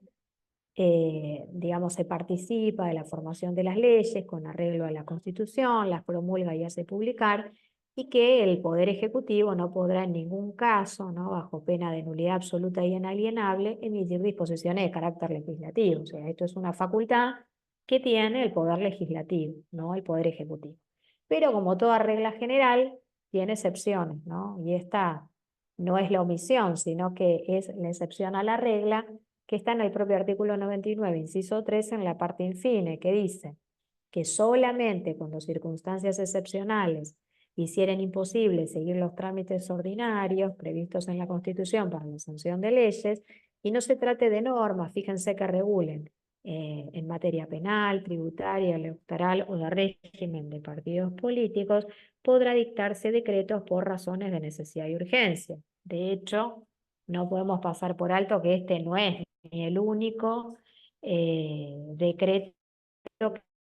digamos, se participa de la formación de las leyes con arreglo a la Constitución, las promulga y hace publicar, y que el Poder Ejecutivo no podrá en ningún caso, ¿no? Bajo pena de nulidad absoluta y inalienable, emitir disposiciones de carácter legislativo. O sea, esto es una facultad que tiene el Poder Legislativo, no el Poder Ejecutivo. Pero como toda regla general, tiene excepciones, ¿no? Y esta no es la omisión, sino que es la excepción a la regla que está en el propio artículo 99, inciso 3, en la parte infine, que dice que solamente cuando circunstancias excepcionales hicieren imposible seguir los trámites ordinarios previstos en la Constitución para la sanción de leyes, y no se trate de normas, fíjense que regulen en materia penal, tributaria, electoral o de régimen de partidos políticos, podrá dictarse decretos por razones de necesidad y urgencia. De hecho, no podemos pasar por alto que este no es ni el único decreto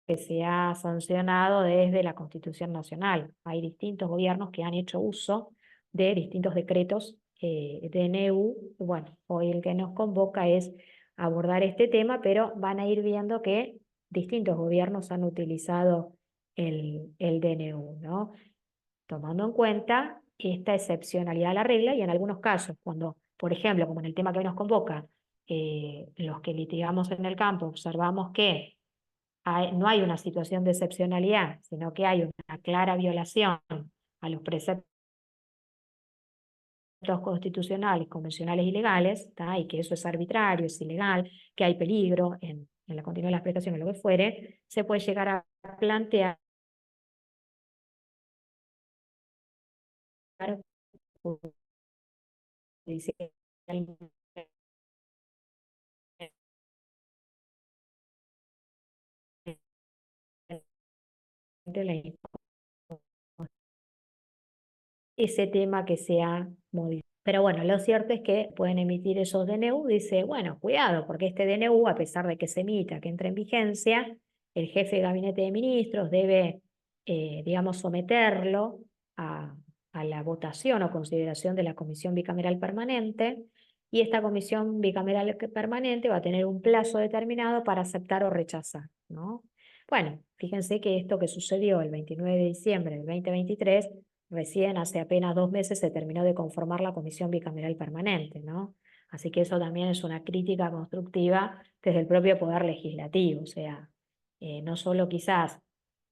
que se ha sancionado desde la Constitución Nacional. Hay distintos gobiernos que han hecho uso de distintos decretos DNU. Bueno, hoy el que nos convoca es abordar este tema, pero van a ir viendo que distintos gobiernos han utilizado el DNU, ¿no? Tomando en cuenta esta excepcionalidad a la regla y en algunos casos, cuando, por ejemplo, como en el tema que hoy nos convoca, los que litigamos en el campo observamos que no hay una situación de excepcionalidad, sino que hay una clara violación a los preceptos constitucionales, convencionales y legales, y que eso es arbitrario, es ilegal, que hay peligro en la continuidad de las prestaciones, lo que fuere, se puede llegar a plantear judicialmente ese tema que se ha modificado. Pero bueno, lo cierto es que pueden emitir esos DNU, dice, bueno, cuidado, porque este DNU, a pesar de que se emita, que entre en vigencia, el jefe de gabinete de ministros debe, digamos, someterlo a la votación o consideración de la Comisión Bicameral Permanente, y esta Comisión Bicameral Permanente va a tener un plazo determinado para aceptar o rechazar, ¿no? Bueno, fíjense que esto que sucedió el 29 de diciembre del 2023, recién hace apenas 2 meses se terminó de conformar la Comisión Bicameral Permanente, ¿no? Así que eso también es una crítica constructiva desde el propio Poder Legislativo, o sea, no solo quizás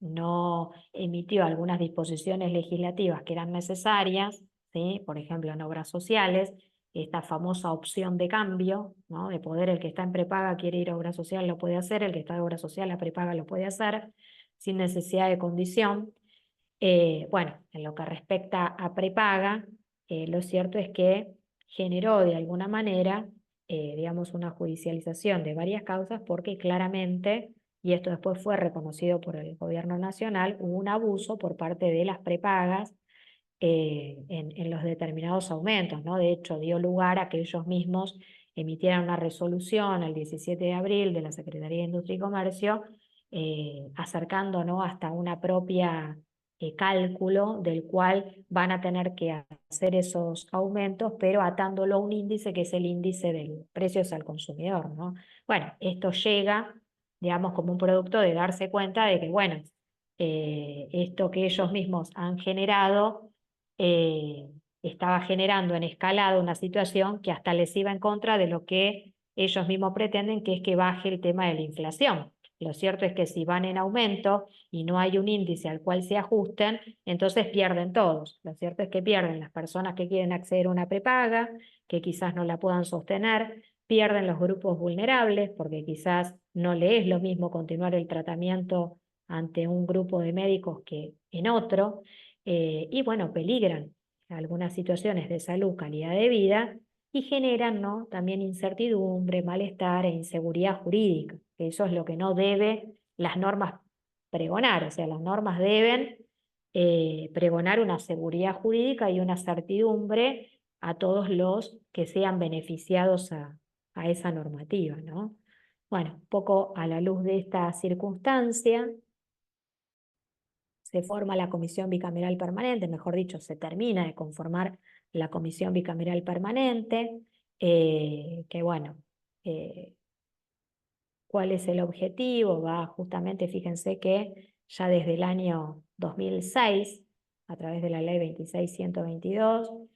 no emitió algunas disposiciones legislativas que eran necesarias, ¿sí? Por ejemplo, en obras sociales, esta famosa opción de cambio, ¿no? De poder, el que está en prepaga quiere ir a obra social, lo puede hacer, el que está en obra social, a prepaga lo puede hacer, sin necesidad de condición. Bueno, en lo que respecta a prepaga, lo cierto es que generó de alguna manera, digamos, una judicialización de varias causas porque claramente, y esto después fue reconocido por el gobierno nacional, hubo un abuso por parte de las prepagas en los determinados aumentos, ¿no? De hecho, dio lugar a que ellos mismos emitieran una resolución el 17 de abril de la Secretaría de Industria y Comercio, acercando, ¿no? hasta una propia cálculo del cual van a tener que hacer esos aumentos, pero atándolo a un índice que es el índice del precios al consumidor, ¿no? Bueno, esto llega, digamos, como un producto de darse cuenta de que, bueno, esto que ellos mismos han generado estaba generando en escalada una situación que hasta les iba en contra de lo que ellos mismos pretenden, que es que baje el tema de la inflación. Lo cierto es que si van en aumento y no hay un índice al cual se ajusten, entonces pierden todos. Lo cierto es que pierden las personas que quieren acceder a una prepaga, que quizás no la puedan sostener, pierden los grupos vulnerables, porque quizás no le es lo mismo continuar el tratamiento ante un grupo de médicos que en otro, y bueno, peligran algunas situaciones de salud, calidad de vida, y generan, ¿no?, también incertidumbre, malestar e inseguridad jurídica, que eso es lo que no debe las normas pregonar. O sea, las normas deben pregonar una seguridad jurídica y una certidumbre a todos los que sean beneficiados a esa normativa, ¿no? Bueno, un poco a la luz de esta circunstancia, se forma la Comisión Bicameral Permanente, mejor dicho, se termina de conformar la Comisión Bicameral Permanente, que bueno, ¿cuál es el objetivo? Va justamente, fíjense que ya desde el año 2006, a través de la ley 26.122,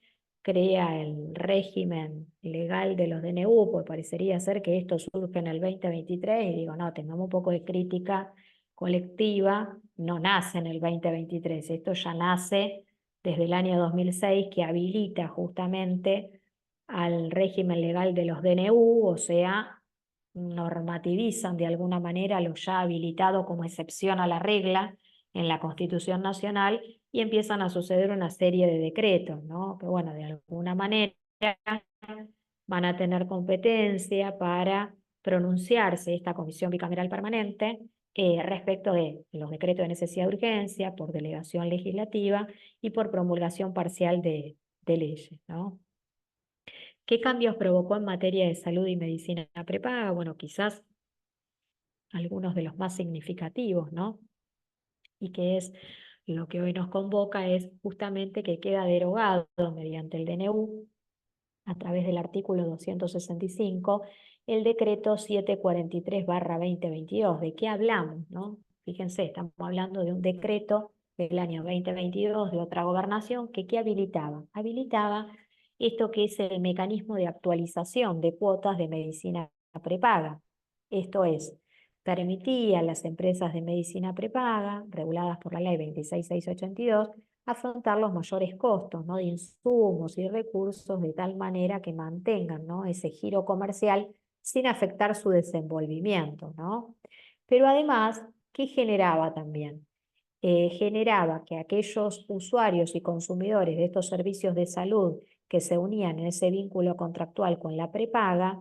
crea el régimen legal de los DNU, pues parecería ser que esto surge en el 2023, y digo, no, tengamos un poco de crítica colectiva, no nace en el 2023, esto ya nace desde el año 2006, que habilita justamente al régimen legal de los DNU, o sea, normativizan de alguna manera lo ya habilitado como excepción a la regla en la Constitución Nacional, y empiezan a suceder una serie de decretos, ¿no?, que bueno, de alguna manera van a tener competencia para pronunciarse esta Comisión Bicameral Permanente respecto de los decretos de necesidad de urgencia, por delegación legislativa y por promulgación parcial de leyes, ¿no? ¿Qué cambios provocó en materia de salud y medicina prepaga? Bueno, quizás algunos de los más significativos, ¿no? Y que es lo que hoy nos convoca, es justamente que queda derogado mediante el DNU, a través del artículo 265, el decreto 743/2022. ¿De qué hablamos, no? Fíjense, estamos hablando de un decreto del año 2022 de otra gobernación que ¿qué habilitaba? Habilitaba esto que es el mecanismo de actualización de cuotas de medicina prepaga. Esto es, permitía a las empresas de medicina prepaga, reguladas por la ley 26.682, afrontar los mayores costos, ¿no?, de insumos y recursos, de tal manera que mantengan, ¿no?, ese giro comercial sin afectar su desenvolvimiento, ¿no? Pero además, ¿qué generaba también? Generaba que aquellos usuarios y consumidores de estos servicios de salud que se unían en ese vínculo contractual con la prepaga,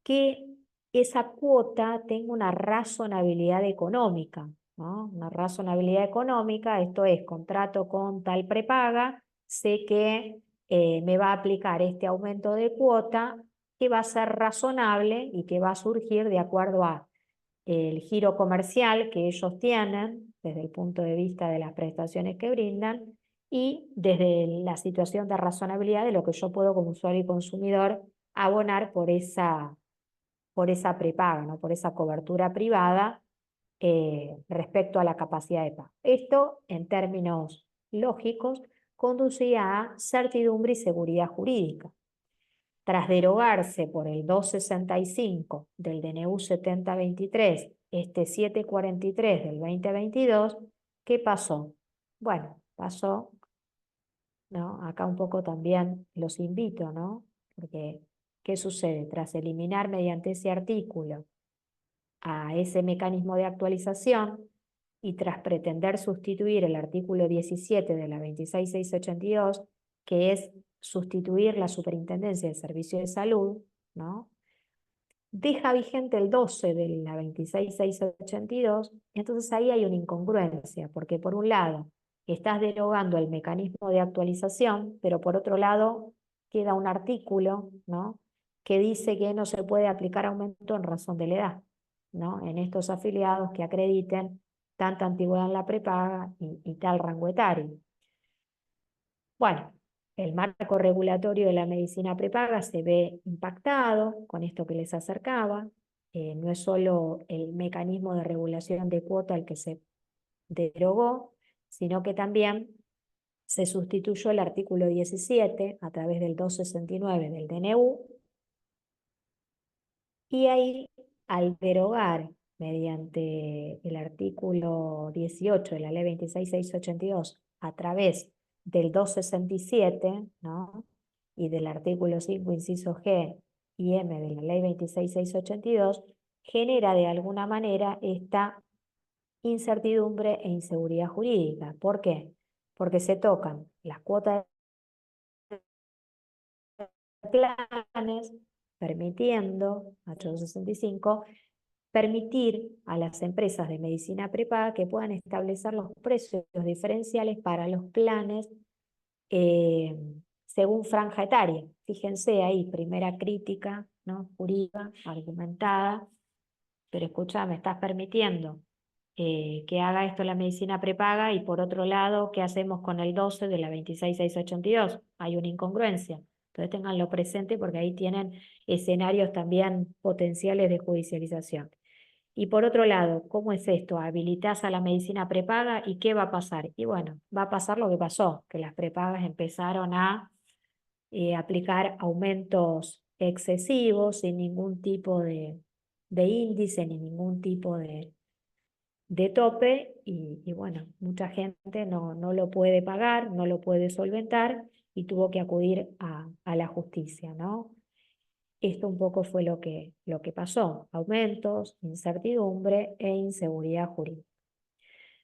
que esa cuota tenga una razonabilidad económica, ¿no? Una razonabilidad económica, esto es, contrato con tal prepaga, sé que me va a aplicar este aumento de cuota que va a ser razonable y que va a surgir de acuerdo a el giro comercial que ellos tienen desde el punto de vista de las prestaciones que brindan, y desde la situación de razonabilidad de lo que yo puedo como usuario y consumidor abonar por esa prepaga, ¿no?, por esa cobertura privada respecto a la capacidad de pago. Esto, en términos lógicos, conducía a certidumbre y seguridad jurídica. Tras derogarse por el 265 del DNU 7023, este 743 del 2022, ¿qué pasó? Bueno, pasó, ¿no? Acá un poco también los invito, ¿no? Porque, ¿qué sucede? Tras eliminar mediante ese artículo a ese mecanismo de actualización, y tras pretender sustituir el artículo 17 de la 26.682, que es sustituir la Superintendencia del Servicio de Salud, ¿no?, deja vigente el 12 de la 26.682, entonces ahí hay una incongruencia, porque por un lado estás derogando el mecanismo de actualización, pero por otro lado queda un artículo, ¿no?, que dice que no se puede aplicar aumento en razón de la edad, ¿no?, en estos afiliados que acrediten tanta antigüedad en la prepaga y tal rango etario. Bueno, el marco regulatorio de la medicina prepaga se ve impactado con esto que les acercaba. No es solo el mecanismo de regulación de cuota el que se derogó, sino que también se sustituyó el artículo 17 a través del 269 del DNU, y ahí, al derogar mediante el artículo 18 de la ley 26.682 a través del 267, ¿no?, y del artículo 5, inciso G y M de la ley 26.682, genera de alguna manera esta incertidumbre e inseguridad jurídica. ¿Por qué? Porque se tocan las cuotas de planes, permitiendo, 865, permitir a las empresas de medicina prepaga que puedan establecer los precios diferenciales para los planes según franja etaria. Fíjense ahí, primera crítica, ¿no?, jurídica, argumentada, pero escucha, me estás permitiendo que haga esto la medicina prepaga, y por otro lado, ¿qué hacemos con el 12 de la 26.682? Hay una incongruencia. Entonces ténganlo presente porque ahí tienen escenarios también potenciales de judicialización. Y por otro lado, ¿cómo es esto? Habilitás a la medicina prepaga y ¿qué va a pasar? Y bueno, va a pasar lo que pasó, que las prepagas empezaron a aplicar aumentos excesivos sin ningún tipo de índice ni ningún tipo de tope, y bueno, mucha gente no lo puede pagar, no lo puede solventar y tuvo que acudir a la justicia, ¿no? Esto un poco fue lo que pasó: aumentos, incertidumbre e inseguridad jurídica.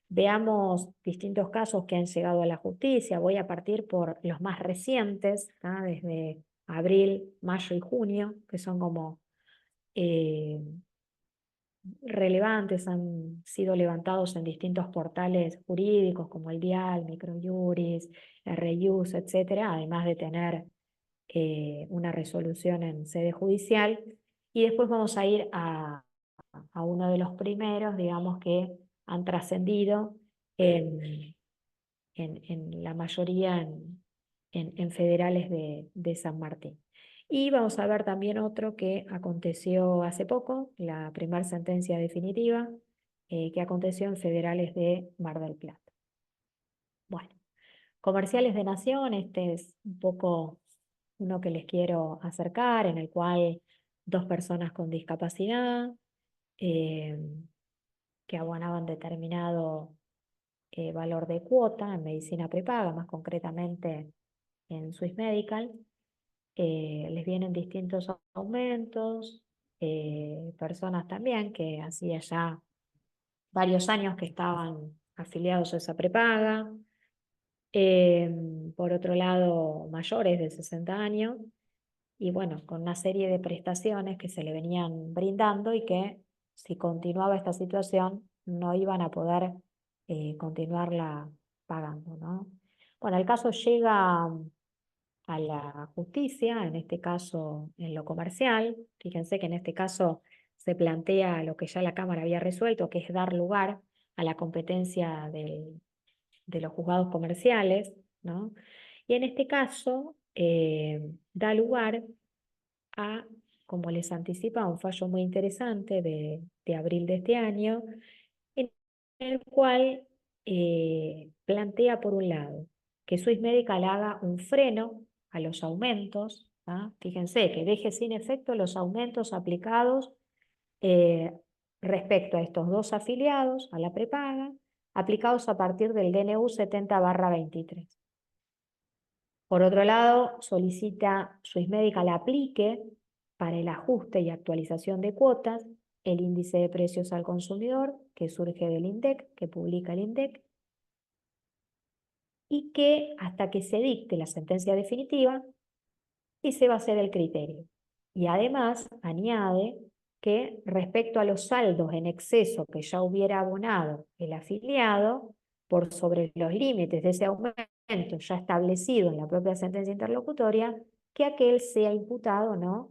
Veamos distintos casos que han llegado a la justicia. Voy a partir por los más recientes, ¿tá?, desde abril, mayo y junio, que son como relevantes, han sido levantados en distintos portales jurídicos como el Dial, Microjuris, RJuris, etcétera, además de tener una resolución en sede judicial. Y después vamos a ir a uno de los primeros, digamos, que han trascendido en la mayoría en federales de San Martín. Y vamos a ver también otro que aconteció hace poco, la primera sentencia definitiva, que aconteció en federales de Mar del Plata. Bueno, comerciales de Nación, este es un poco uno que les quiero acercar, en el cual dos personas con discapacidad que abonaban determinado valor de cuota en medicina prepaga, más concretamente en Swiss Medical, les vienen distintos aumentos, personas también que hacía ya varios años que estaban afiliados a esa prepaga, por otro lado mayores de 60 años, y bueno, con una serie de prestaciones que se le venían brindando y que, si continuaba esta situación, no iban a poder continuarla pagando, ¿no? Bueno, el caso llega a la justicia, en este caso en lo comercial. Fíjense que en este caso se plantea lo que ya la Cámara había resuelto, que es dar lugar a la competencia de los juzgados comerciales, ¿no? Y en este caso da lugar a, como les anticipaba, un fallo muy interesante de abril de este año, en el cual plantea, por un lado, que Swiss Medical haga un freno a los aumentos, ¿ah? Fíjense, que deje sin efecto los aumentos aplicados eh, respecto a estos dos afiliados a la prepaga, aplicados a partir del DNU 70/23. Por otro lado, solicita Swiss Medical aplique para el ajuste y actualización de cuotas el índice de precios al consumidor que surge del INDEC, que publica el INDEC, y que hasta que se dicte la sentencia definitiva, ese va a ser el criterio. Y además añade que respecto a los saldos en exceso que ya hubiera abonado el afiliado, por sobre los límites de ese aumento ya establecido en la propia sentencia interlocutoria, que aquel sea imputado, ¿no?,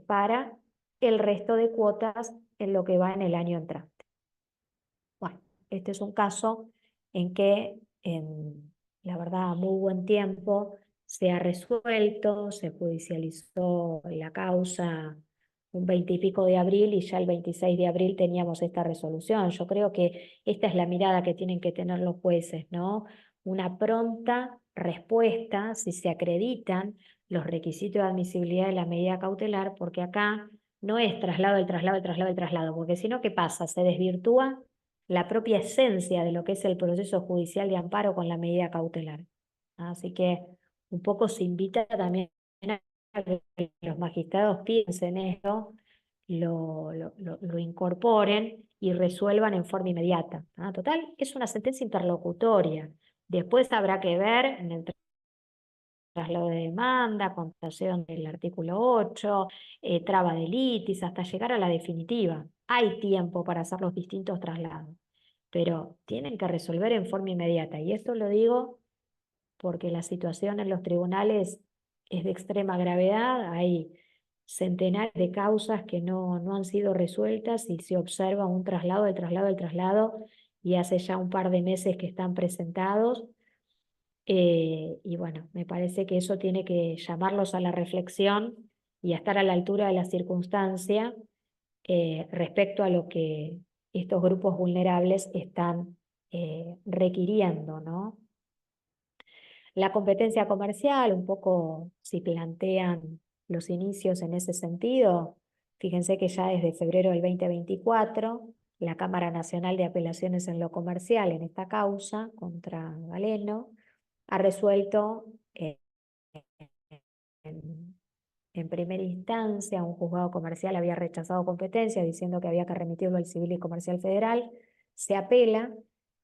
para el resto de cuotas en lo que va en el año entrante. Bueno, Este es un caso en que, en la verdad, a muy buen tiempo se ha resuelto, se judicializó la causa un 20 y pico de abril y ya el 26 de abril teníamos esta resolución. Yo creo que esta es la mirada que tienen que tener los jueces, ¿no? Una pronta respuesta si se acreditan los requisitos de admisibilidad de la medida cautelar, porque acá no es traslado, el traslado, el traslado, el traslado, porque si no, ¿qué pasa? Se desvirtúa la propia esencia de lo que es el proceso judicial de amparo con la medida cautelar. Así que un poco se invita también a que los magistrados piensen esto, lo incorporen y resuelvan en forma inmediata. Total, es una sentencia interlocutoria. Después habrá que ver en el traslado de demanda, contación del artículo 8, traba de litis, hasta llegar a la definitiva. Hay tiempo para hacer los distintos traslados, pero tienen que resolver en forma inmediata. Y esto lo digo porque la situación en los tribunales es de extrema gravedad. Hay centenares de causas que no han sido resueltas y se observa un traslado, el traslado, el traslado, y hace ya un par de meses que están presentados. Y bueno, me parece que eso tiene que llamarlos a la reflexión y a estar a la altura de la circunstancia respecto a lo que estos grupos vulnerables están requiriendo, ¿no? La competencia comercial, un poco si plantean los inicios en ese sentido, fíjense que ya desde febrero del 2024, la Cámara Nacional de Apelaciones en lo Comercial en esta causa contra Galeno ha resuelto en, en primera instancia, un juzgado comercial había rechazado competencia diciendo que había que remitirlo al Civil y Comercial Federal, se apela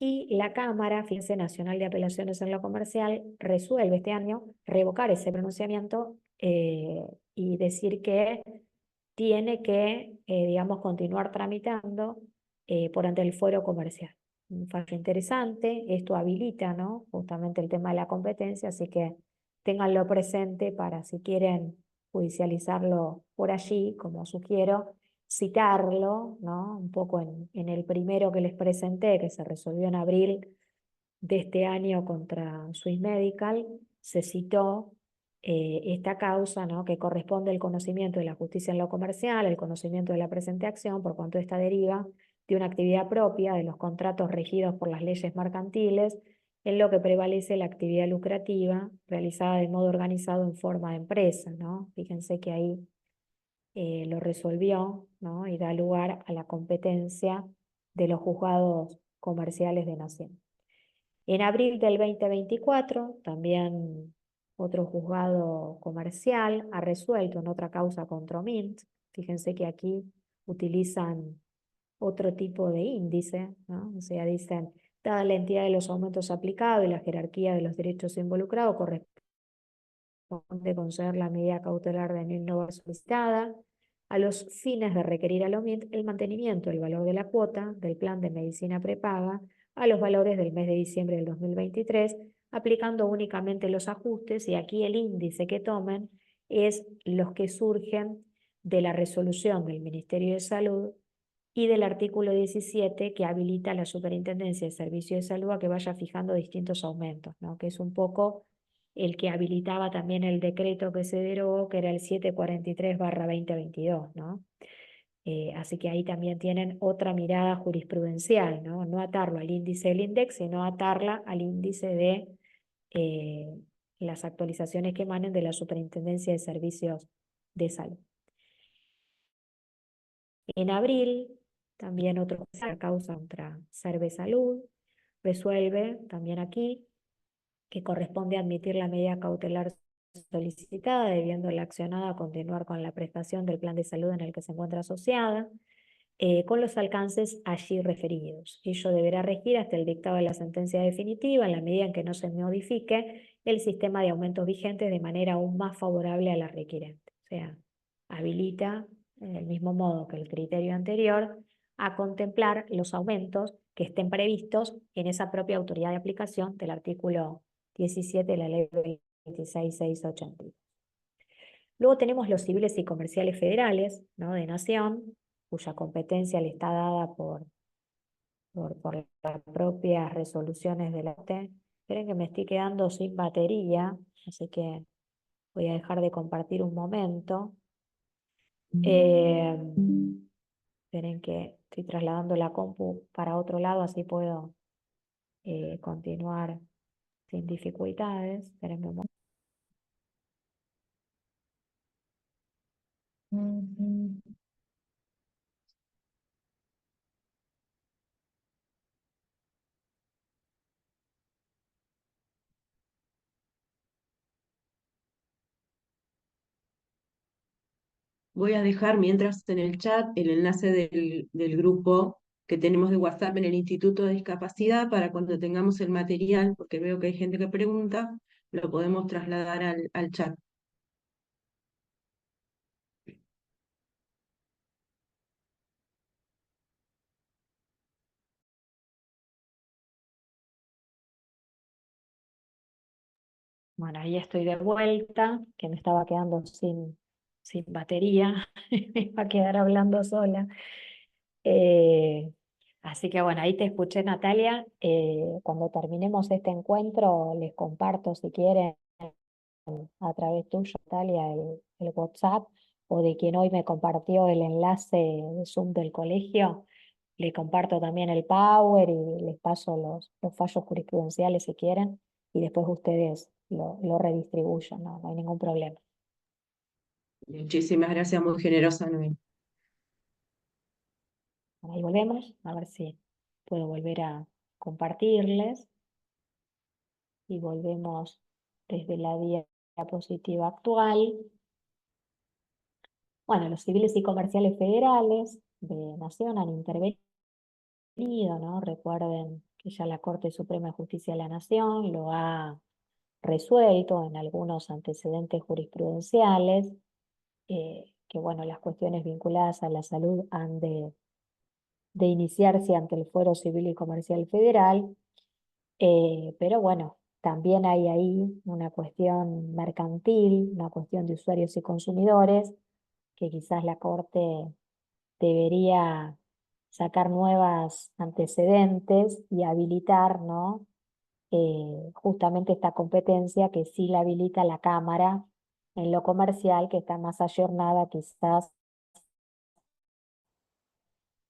y la Cámara, fíjense, Nacional de Apelaciones en lo Comercial, resuelve este año revocar ese pronunciamiento y decir que tiene que, digamos, continuar tramitando por ante el fuero comercial. Un fallo interesante, esto habilita, ¿no?, justamente el tema de la competencia, así que ténganlo presente para si quieren judicializarlo por allí, como sugiero, citarlo, ¿no?, un poco en el primero que les presenté, que se resolvió en abril de este año contra Swiss Medical, se citó esta causa, ¿no?, que corresponde al conocimiento de la justicia en lo comercial, el conocimiento de la presente acción, por cuanto esta deriva de una actividad propia de los contratos regidos por las leyes mercantiles, en lo que prevalece la actividad lucrativa realizada de modo organizado en forma de empresa, ¿no? Fíjense que ahí lo resolvió, ¿no?, y da lugar a la competencia de los juzgados comerciales de Nación. En abril del 2024, también otro juzgado comercial ha resuelto en otra causa contra Mint. Fíjense que aquí utilizan otro tipo de índice, ¿no? O sea, dicen, dada la entidad de los aumentos aplicados y la jerarquía de los derechos involucrados, corresponde conceder la medida cautelar de no solicitada a los fines de requerir al OMINT el mantenimiento del valor de la cuota del plan de medicina prepaga a los valores del mes de diciembre del 2023, aplicando únicamente los ajustes, y aquí el índice que tomen es los que surgen de la resolución del Ministerio de Salud y del artículo 17 que habilita a la Superintendencia de Servicios de Salud a que vaya fijando distintos aumentos, ¿no?, que es un poco el que habilitaba también el decreto que se derogó, que era el 743/2022, ¿no? Así que ahí también tienen otra mirada jurisprudencial, ¿no? No atarlo al índice del INDEX, sino atarla al índice de las actualizaciones que emanen de la Superintendencia de Servicios de Salud. En abril, también otro causa contra Servesalud resuelve también aquí que corresponde admitir la medida cautelar solicitada, debiendo la accionada continuar con la prestación del plan de salud en el que se encuentra asociada, con los alcances allí referidos. Ello deberá regir hasta el dictado de la sentencia definitiva, en la medida en que no se modifique el sistema de aumentos vigentes de manera aún más favorable a la requirente. O sea, habilita, del mismo modo que el criterio anterior, a contemplar los aumentos que estén previstos en esa propia autoridad de aplicación del artículo 17 de la ley 26.682. Luego tenemos los civiles y comerciales federales, ¿no?, de Nación, cuya competencia le está dada por por las propias resoluciones de la Corte. Esperen que me estoy quedando sin batería, así que voy a dejar de compartir un momento. Esperen que estoy trasladando la compu para otro lado, así puedo continuar sin dificultades. Espérenme un momento. Voy a dejar mientras en el chat el enlace del grupo que tenemos de WhatsApp en el Instituto de Discapacidad para cuando tengamos el material, porque veo que hay gente que pregunta, lo podemos trasladar al chat. Bueno, ahí estoy de vuelta, que me estaba quedando sin batería, me iba a quedar hablando sola. Eh, Así que bueno, ahí te escuché, Natalia. Cuando terminemos este encuentro, les comparto, si quieren, a través tuyo, Natalia, el WhatsApp, o de quien hoy me compartió el enlace de Zoom del colegio. Le comparto también el Power y les paso los fallos jurisprudenciales si quieren, y después ustedes lo redistribuyen, no hay ningún problema. Muchísimas gracias, muy generosa, Noel. Ahí volvemos, a ver si puedo volver a compartirles, y volvemos desde la diapositiva actual. Bueno, los civiles y comerciales federales de Nación han intervenido, ¿no? Recuerden que ya la Corte Suprema de Justicia de la Nación lo ha resuelto en algunos antecedentes jurisprudenciales, que bueno, las cuestiones vinculadas a la salud han de iniciarse ante el Fuero Civil y Comercial Federal, pero bueno, también hay ahí una cuestión mercantil, una cuestión de usuarios y consumidores, que quizás la Corte debería sacar nuevos antecedentes y habilitar, ¿no? Justamente esta competencia que sí la habilita la Cámara en lo comercial, que está más ayornada quizás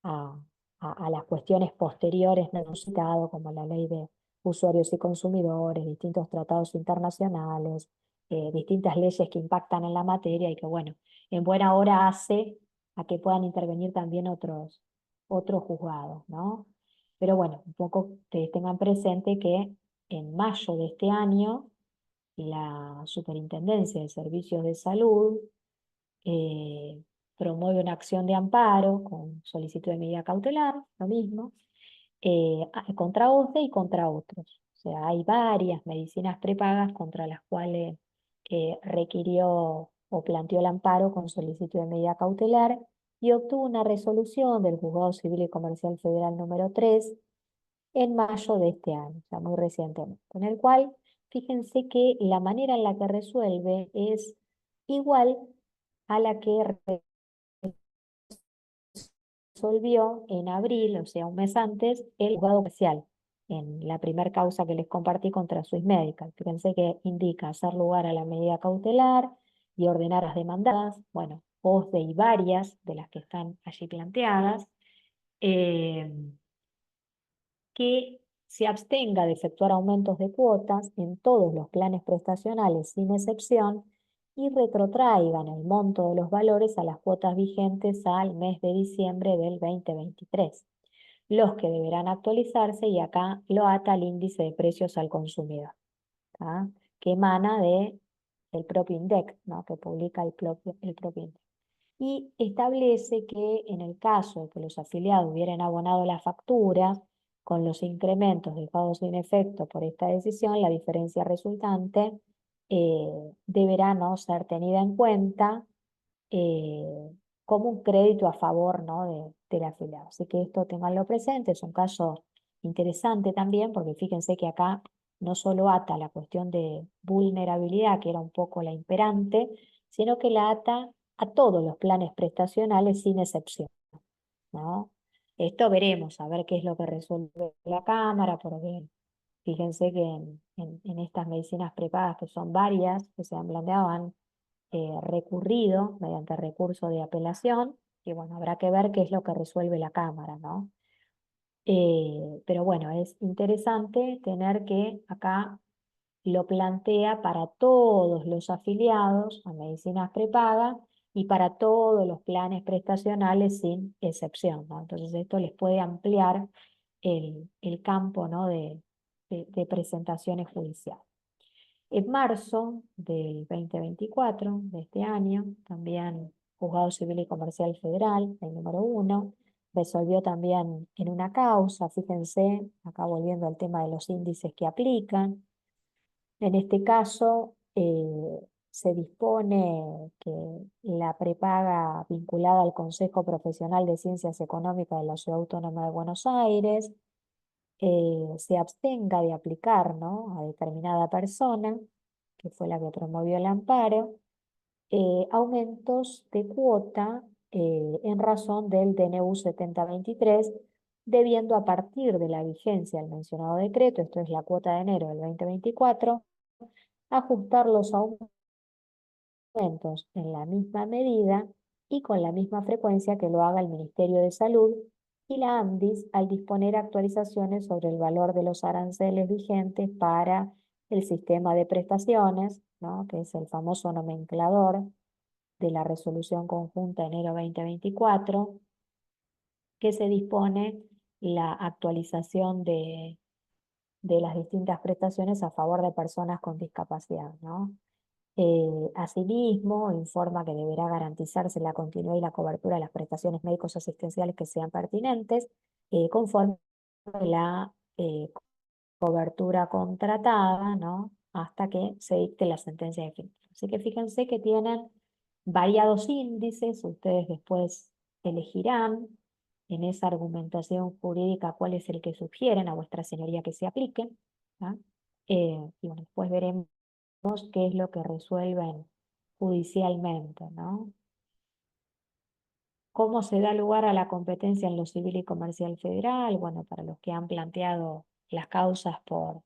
a, a las cuestiones posteriores, no hemos citado, como la ley de usuarios y consumidores, distintos tratados internacionales, distintas leyes que impactan en la materia y que, bueno, en buena hora hace a que puedan intervenir también otros juzgados, ¿no? Pero bueno, un poco que tengan presente que en mayo de este año, la Superintendencia de Servicios de Salud eh, promueve una acción de amparo con solicitud de medida cautelar, lo mismo, contra OSDE y contra otros. O sea, hay varias medicinas prepagas contra las cuales requirió o planteó el amparo con solicitud de medida cautelar, y obtuvo una resolución del Juzgado Civil y Comercial Federal número 3 en mayo de este año, o sea, muy recientemente, en el cual, fíjense que la manera en la que resuelve es igual a la que resolvió en abril, o sea, un mes antes, el juzgado comercial, en la primera causa que les compartí contra Swiss Medical. Fíjense que indica hacer lugar a la medida cautelar y ordenar las demandadas, bueno, OSDE y varias de las que están allí planteadas, eh, que se abstenga de efectuar aumentos de cuotas en todos los planes prestacionales sin excepción, y retrotraigan el monto de los valores a las cuotas vigentes al mes de diciembre del 2023, los que deberán actualizarse, y acá lo ata al índice de precios al consumidor, ¿tá? Que emana del propio INDEC, ¿no? Que publica el propio INDEC. Y establece que en el caso de que los afiliados hubieran abonado la factura con los incrementos dejados sin efecto por esta decisión, la diferencia resultante deberá no ser tenida en cuenta eh, como un crédito a favor, ¿no? del afiliado. Así que esto tenganlo presente, es un caso interesante también, porque fíjense que acá no solo ata la cuestión de vulnerabilidad, que era un poco la imperante, sino que la ata a todos los planes prestacionales sin excepción, ¿no? Esto veremos, a ver qué es lo que resuelve la Cámara, porque fíjense que en estas medicinas prepagas, que son varias, que se han planteado, han recurrido mediante recurso de apelación, y bueno, habrá que ver qué es lo que resuelve la Cámara, ¿no? Pero bueno, es interesante tener que acá lo plantea para todos los afiliados a medicinas prepagas y para todos los planes prestacionales sin excepción, ¿no? Entonces esto les puede ampliar el campo, ¿no? de presentaciones judiciales. En marzo del 2024, de este año, también Juzgado Civil y Comercial Federal, el número 1, resolvió también en una causa, fíjense, acá volviendo al tema de los índices que aplican. En este caso, se dispone que la prepaga vinculada al Consejo Profesional de Ciencias Económicas de la Ciudad Autónoma de Buenos Aires se abstenga de aplicar, ¿no? a determinada persona, que fue la que promovió el amparo, aumentos de cuota en razón del DNU 7023, debiendo a partir de la vigencia del mencionado decreto, esto es la cuota de enero del 2024, ajustar los aumentos en la misma medida y con la misma frecuencia que lo haga el Ministerio de Salud y la ANDIS al disponer actualizaciones sobre el valor de los aranceles vigentes para el sistema de prestaciones, ¿no? que es el famoso nomenclador de la Resolución Conjunta enero 2024, que se dispone la actualización de las distintas prestaciones a favor de personas con discapacidad, ¿no? Asimismo, informa que deberá garantizarse la continuidad y la cobertura de las prestaciones médicos asistenciales que sean pertinentes, conforme a la cobertura contratada, ¿no? hasta que se dicte la sentencia definitiva. Así que fíjense que tienen variados índices, ustedes después elegirán en esa argumentación jurídica cuál es el que sugieren a vuestra señoría que se aplique, ¿tá? Y bueno, después veremos qué es lo que resuelven judicialmente, ¿no? ¿Cómo se da lugar a la competencia en lo civil y comercial federal? Bueno, para los que han planteado las causas por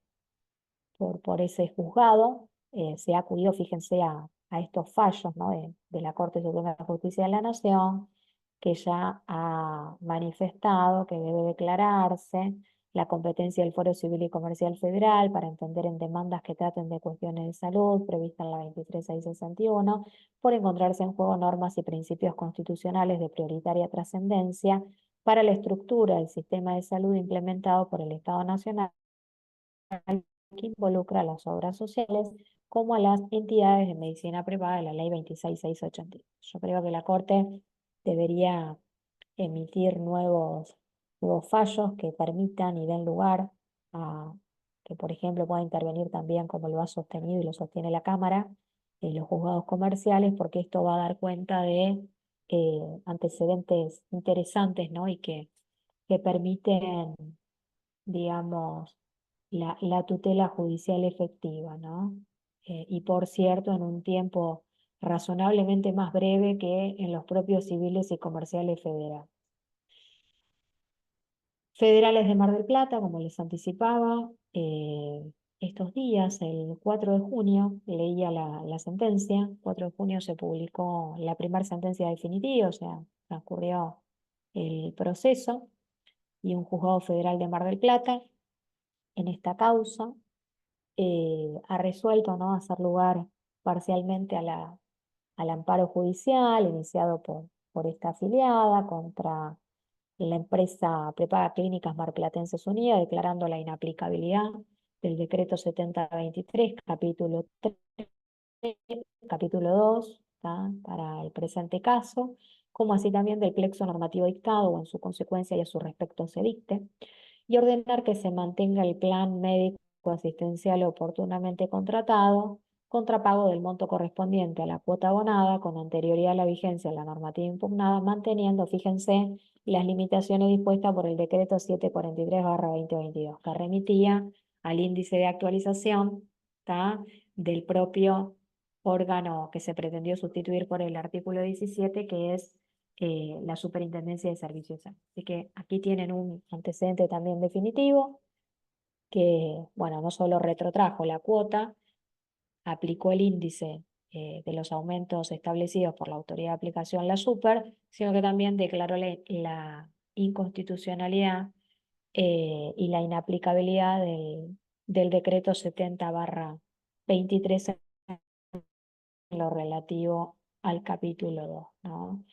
ese juzgado, se ha acudido, fíjense, a estos fallos, ¿no? de la Corte Suprema de Justicia de la Nación, que ya ha manifestado que debe declararse la competencia del Foro Civil y Comercial Federal para entender en demandas que traten de cuestiones de salud, prevista en la 23661, por encontrarse en juego normas y principios constitucionales de prioritaria trascendencia para la estructura del sistema de salud implementado por el Estado Nacional, que involucra a las obras sociales como a las entidades de medicina privada de la Ley 26682. Yo creo que la Corte debería emitir nuevos fallos que permitan y den lugar a que, por ejemplo, pueda intervenir también, como lo ha sostenido y lo sostiene la Cámara, en los juzgados comerciales, porque esto va a dar cuenta de antecedentes interesantes, ¿no? y que permiten, digamos, la tutela judicial efectiva, ¿no? Y por cierto, en un tiempo razonablemente más breve que en los propios civiles y comerciales federales. Federales de Mar del Plata, como les anticipaba, estos días, el 4 de junio, leía la sentencia, 4 de junio se publicó la primera sentencia definitiva, o sea, transcurrió el proceso, y un juzgado federal de Mar del Plata, en esta causa, ha resuelto, ¿no? hacer lugar parcialmente al amparo judicial iniciado por esta afiliada contra la empresa Prepaga Clínicas Marplatenses Unidas, declarando la inaplicabilidad del decreto 7023, capítulo 3, capítulo 2, ¿tá? para el presente caso, como así también del plexo normativo dictado o en su consecuencia y a su respecto se dicte, y ordenar que se mantenga el plan médico asistencial oportunamente contratado, contra pago del monto correspondiente a la cuota abonada con anterioridad a la vigencia de la normativa impugnada, manteniendo, fíjense, las limitaciones dispuestas por el decreto 743/2022, que remitía al índice de actualización, ¿tá? del propio órgano que se pretendió sustituir por el artículo 17, que es la Superintendencia de Servicios de Salud. Así que aquí tienen un antecedente también definitivo que, bueno, no solo retrotrajo la cuota, aplicó el índice de los aumentos establecidos por la autoridad de aplicación, la Super, sino que también declaró la inconstitucionalidad y la inaplicabilidad del decreto 70/23 en lo relativo al capítulo 2, ¿no?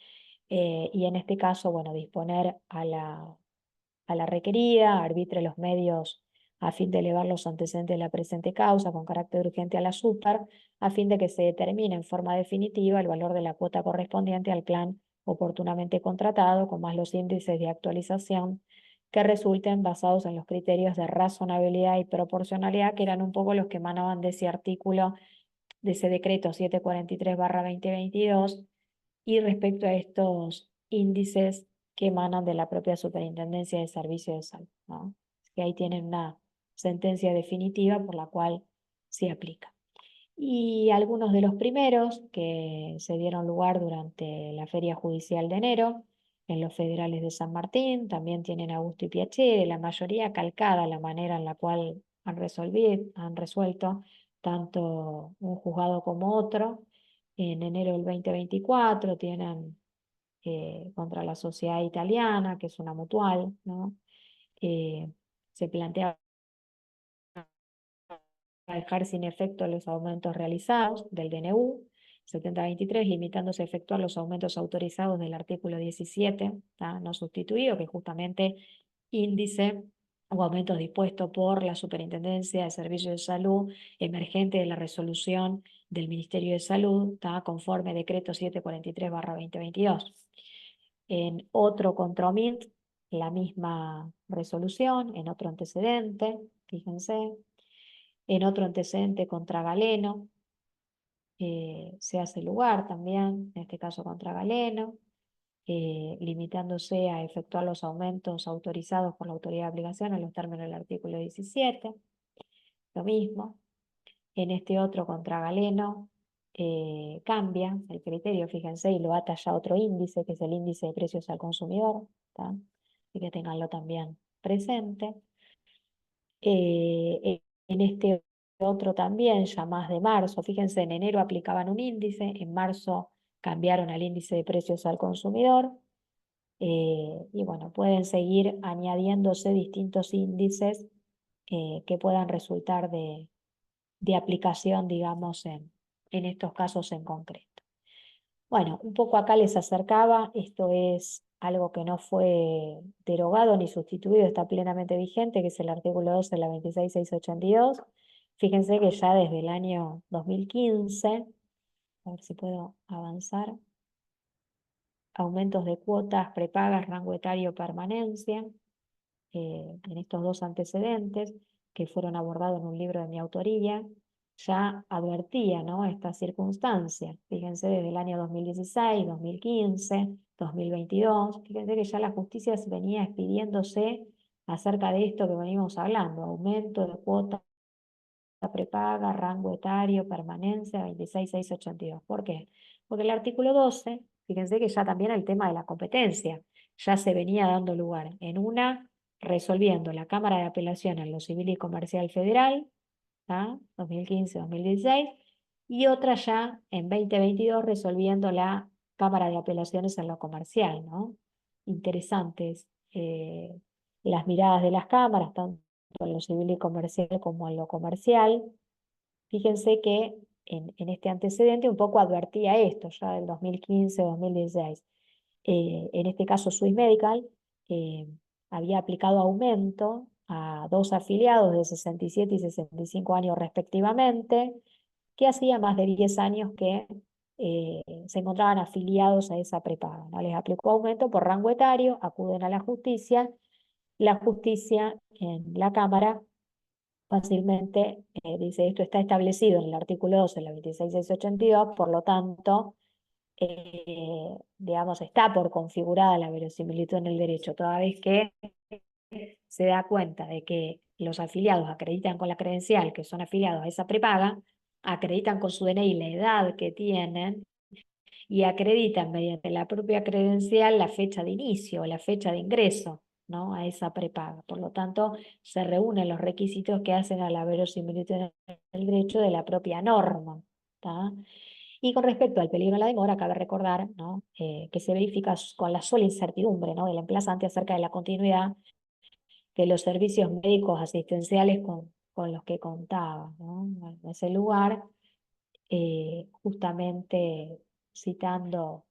Y en este caso, bueno, disponer a la requerida, arbitre los medios a fin de elevar los antecedentes de la presente causa con carácter urgente a la Super, a fin de que se determine en forma definitiva el valor de la cuota correspondiente al plan oportunamente contratado, con más los índices de actualización que resulten basados en los criterios de razonabilidad y proporcionalidad, que eran un poco los que emanaban de ese artículo, de ese decreto 743/2022, y respecto a estos índices que emanan de la propia Superintendencia de Servicios de Salud, ¿no? Que ahí tienen una sentencia definitiva por la cual se aplica. Y algunos de los primeros que se dieron lugar durante la Feria Judicial de enero, en los federales de San Martín, también tienen Augusto y Piacere, la mayoría calcada la manera en la cual han resuelto tanto un juzgado como otro. En enero del 2024 tienen contra la sociedad italiana, que es una mutual, ¿no? Se plantea dejar sin efecto los aumentos realizados del DNU 7023, limitándose a efectuar los aumentos autorizados del artículo 17, no sustituido, que es justamente índice o aumentos dispuestos por la Superintendencia de Servicios de Salud, emergente de la resolución del Ministerio de Salud, conforme decreto 743/2022. En otro contromint, la misma resolución, en otro antecedente, fíjense, en otro antecedente contra Galeno, se hace lugar también, en este caso contra Galeno, limitándose a efectuar los aumentos autorizados por la autoridad de aplicación en los términos del artículo 17. Lo mismo. En este otro contra Galeno cambia el criterio, fíjense, y lo ata ya otro índice, que es el índice de precios al consumidor, ¿tá? Así que tenganlo también presente. En este otro también, ya más de marzo, fíjense, en enero aplicaban un índice, en marzo cambiaron al índice de precios al consumidor, y bueno, pueden seguir añadiéndose distintos índices que puedan resultar de aplicación, digamos, en estos casos en concreto. Bueno, un poco acá les acercaba, esto es algo que no fue derogado ni sustituido, está plenamente vigente, que es el artículo 12 de la 26.682. Fíjense que ya desde el año 2015, a ver si puedo avanzar, aumentos de cuotas, prepagas, rango etario, permanencia, en estos dos antecedentes que fueron abordados en un libro de mi autoría, ya advertía, ¿no?, esta circunstancia. Fíjense, desde el año 2016, 2015, 2022, fíjense que ya la justicia venía expidiéndose acerca de esto que venimos hablando, aumento de cuota prepaga, rango etario, permanencia, 26.682. ¿Por qué? Porque el artículo 12, fíjense que ya también el tema de la competencia ya se venía dando lugar en una resolviendo la Cámara de Apelación en lo Civil y Comercial Federal, 2015-2016, y otra ya en 2022 resolviendo la Cámara de Apelaciones en lo Comercial, ¿no? Interesantes las miradas de las cámaras, tanto en lo civil y comercial como en lo comercial. Fíjense que en este antecedente un poco advertía esto, ya del 2015-2016. En este caso, Swiss Medical había aplicado aumento a dos afiliados de 67 y 65 años respectivamente, que hacía más de 10 años que se encontraban afiliados a esa prepaga, ¿no? Les aplicó aumento por rango etario, acuden a la justicia en la Cámara fácilmente dice, esto está establecido en el artículo 12 de la 26.682, por lo tanto, digamos, está por configurada la verosimilitud en el derecho, toda vez que se da cuenta de que los afiliados acreditan con la credencial que son afiliados a esa prepaga, acreditan con su DNI la edad que tienen, y acreditan mediante la propia credencial la fecha de inicio o la fecha de ingreso, ¿no?, a esa prepaga. Por lo tanto, se reúnen los requisitos que hacen a la verosimilitud del derecho de la propia norma, ¿tá? Y con respecto al peligro en la demora, cabe recordar, ¿no?, que se verifica con la sola incertidumbre, ¿no?, del emplazante acerca de la continuidad de los servicios médicos asistenciales con los que contaba, ¿no? En ese lugar, justamente citando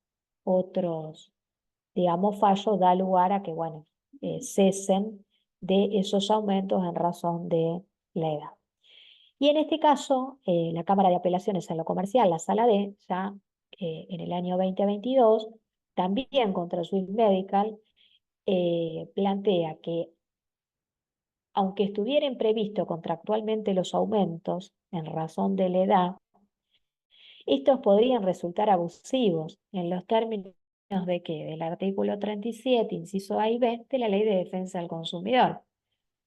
otros, digamos, fallos, da lugar a que, bueno, cesen de esos aumentos en razón de la edad. Y en este caso, la Cámara de Apelaciones en lo Comercial, la Sala D, ya en el año 2022, también contra Swiss Medical, plantea que, aunque estuvieran previstos contractualmente los aumentos en razón de la edad, estos podrían resultar abusivos en los términos de que del artículo 37, inciso A y B, de la Ley de Defensa del Consumidor,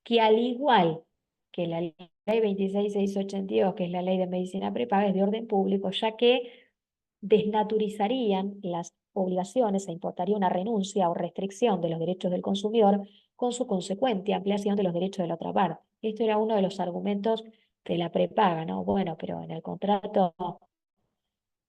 que al igual que la Ley 26.682, que es la Ley de Medicina Prepaga, es de orden público, ya que desnaturizarían las obligaciones e importaría una renuncia o restricción de los derechos del consumidor con su consecuente ampliación de los derechos de la otra parte. Esto era uno de los argumentos de la prepaga, ¿no? Bueno, pero en el contrato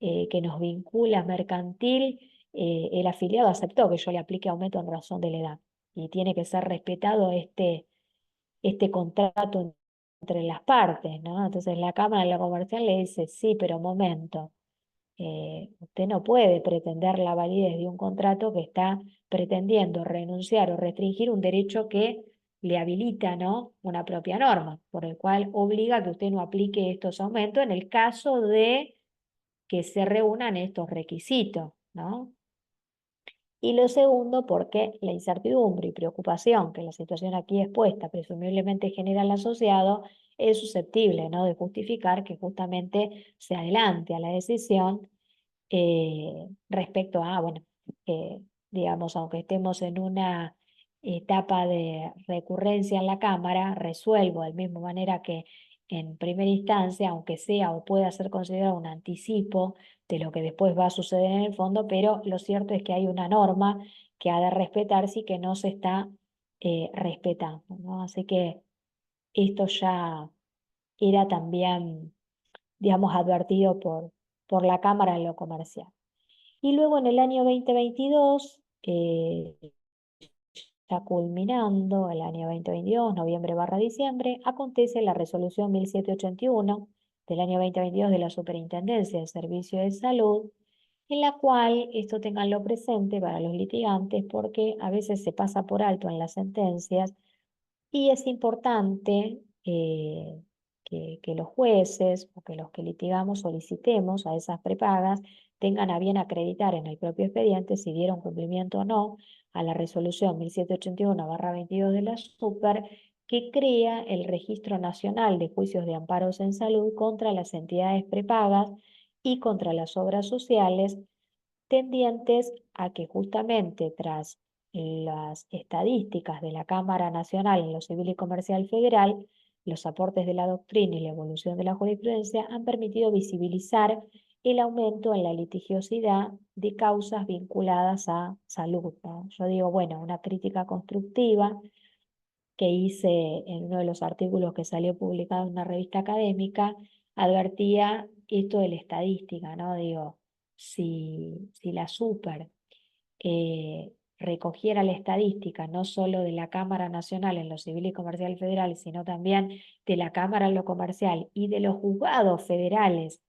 que nos vincula mercantil, el afiliado aceptó que yo le aplique aumento en razón de la edad y tiene que ser respetado este contrato entre las partes, ¿no? Entonces la Cámara de la Comercial le dice, sí, pero momento, usted no puede pretender la validez de un contrato que está pretendiendo renunciar o restringir un derecho que le habilita, ¿no?, una propia norma, por el cual obliga a que usted no aplique estos aumentos en el caso de que se reúnan estos requisitos, ¿no? Y lo segundo, porque la incertidumbre y preocupación que la situación aquí expuesta presumiblemente genera al asociado es susceptible, ¿no?, de justificar que justamente se adelante a la decisión respecto a, bueno, digamos, aunque estemos en una etapa de recurrencia en la Cámara, resuelvo de la misma manera que en primera instancia, aunque sea o pueda ser considerado un anticipo de lo que después va a suceder en el fondo, pero lo cierto es que hay una norma que ha de respetarse y que no se está respetando, ¿no? Así que esto ya era también, digamos, advertido por la Cámara en lo comercial. Y luego en el año 2022, ya culminando el año 2022, noviembre/diciembre, acontece la resolución 1781 del año 2022 de la Superintendencia de Servicios de Salud, en la cual, esto tenganlo presente para los litigantes, porque a veces se pasa por alto en las sentencias, y es importante que los jueces o que los que litigamos solicitemos a esas prepagas tengan a bien acreditar en el propio expediente si dieron cumplimiento o no a la resolución 1781/22 de la Super, que crea el Registro Nacional de Juicios de Amparos en Salud contra las entidades prepagas y contra las obras sociales, tendientes a que justamente tras las estadísticas de la Cámara Nacional en lo Civil y Comercial Federal, los aportes de la doctrina y la evolución de la jurisprudencia han permitido visibilizar el aumento en la litigiosidad de causas vinculadas a salud, ¿no? Yo digo, bueno, una crítica constructiva que hice en uno de los artículos que salió publicado en una revista académica, advertía esto de la estadística, ¿no? Digo, si la Super recogiera la estadística no solo de la Cámara Nacional en lo Civil y Comercial Federal, sino también de la Cámara en lo Comercial y de los juzgados federales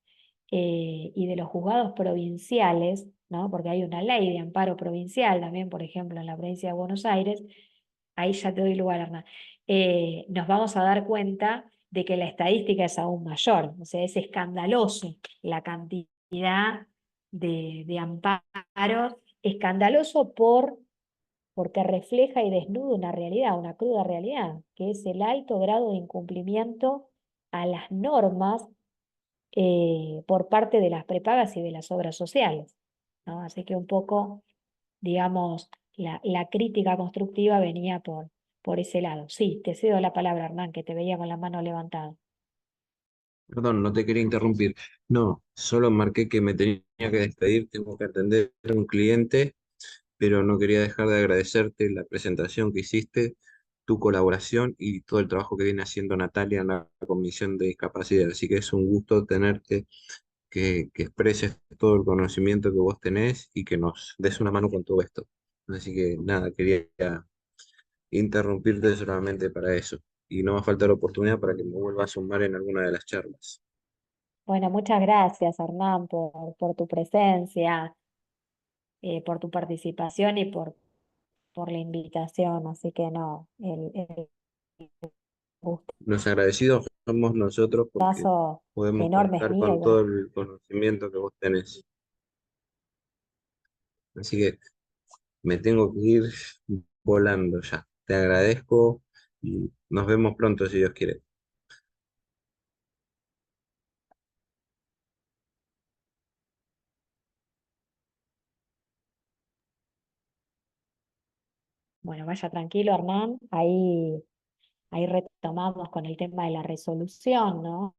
y de los juzgados provinciales, ¿no?, porque hay una ley de amparo provincial también, por ejemplo, en la provincia de Buenos Aires, ahí ya te doy lugar, Hernán, nos vamos a dar cuenta de que la estadística es aún mayor, o sea, es escandaloso la cantidad de amparos, escandaloso porque refleja y desnuda una realidad, una cruda realidad, que es el alto grado de incumplimiento a las normas por parte de las prepagas y de las obras sociales, ¿no? Así que un poco, digamos, la crítica constructiva venía por ese lado. Sí, te cedo la palabra, Hernán, que te veía con la mano levantada. Perdón, no te quería interrumpir. No, solo marqué que me tenía que despedir, tengo que atender a un cliente, pero no quería dejar de agradecerte la presentación que hiciste, tu colaboración y todo el trabajo que viene haciendo Natalia en la Comisión de Discapacidad. Así que es un gusto tenerte, que expreses todo el conocimiento que vos tenés y que nos des una mano con todo esto. Así que nada, quería interrumpirte solamente para eso. Y no va a faltar oportunidad para que me vuelva a sumar en alguna de las charlas. Bueno, muchas gracias, Hernán, por tu presencia, por tu participación y por la invitación. Así que no, el Los agradecidos somos nosotros porque gustazo podemos enorme es contar mío. Y con bueno, todo el conocimiento que vos tenés. Así que me tengo que ir volando ya. Te agradezco y nos vemos pronto si Dios quiere. bueno, vaya tranquilo, Hernán. Ahí retomamos con el tema de la resolución, ¿no?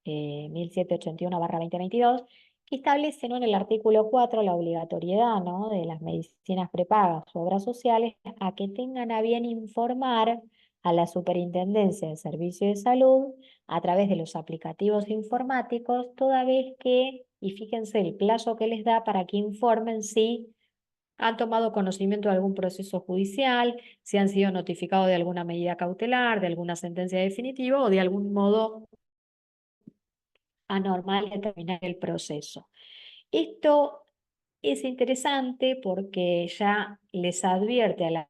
1781/2022, que establece, ¿no?, en el artículo 4 la obligatoriedad, ¿no?, de las medicinas prepagas u obras sociales a que tengan a bien informar a la Superintendencia del Servicio de Salud a través de los aplicativos informáticos, toda vez que, y fíjense el plazo que les da para que informen si han tomado conocimiento de algún proceso judicial, si han sido notificados de alguna medida cautelar, de alguna sentencia definitiva o de algún modo anormal de terminar el proceso. Esto es interesante porque ya les advierte a la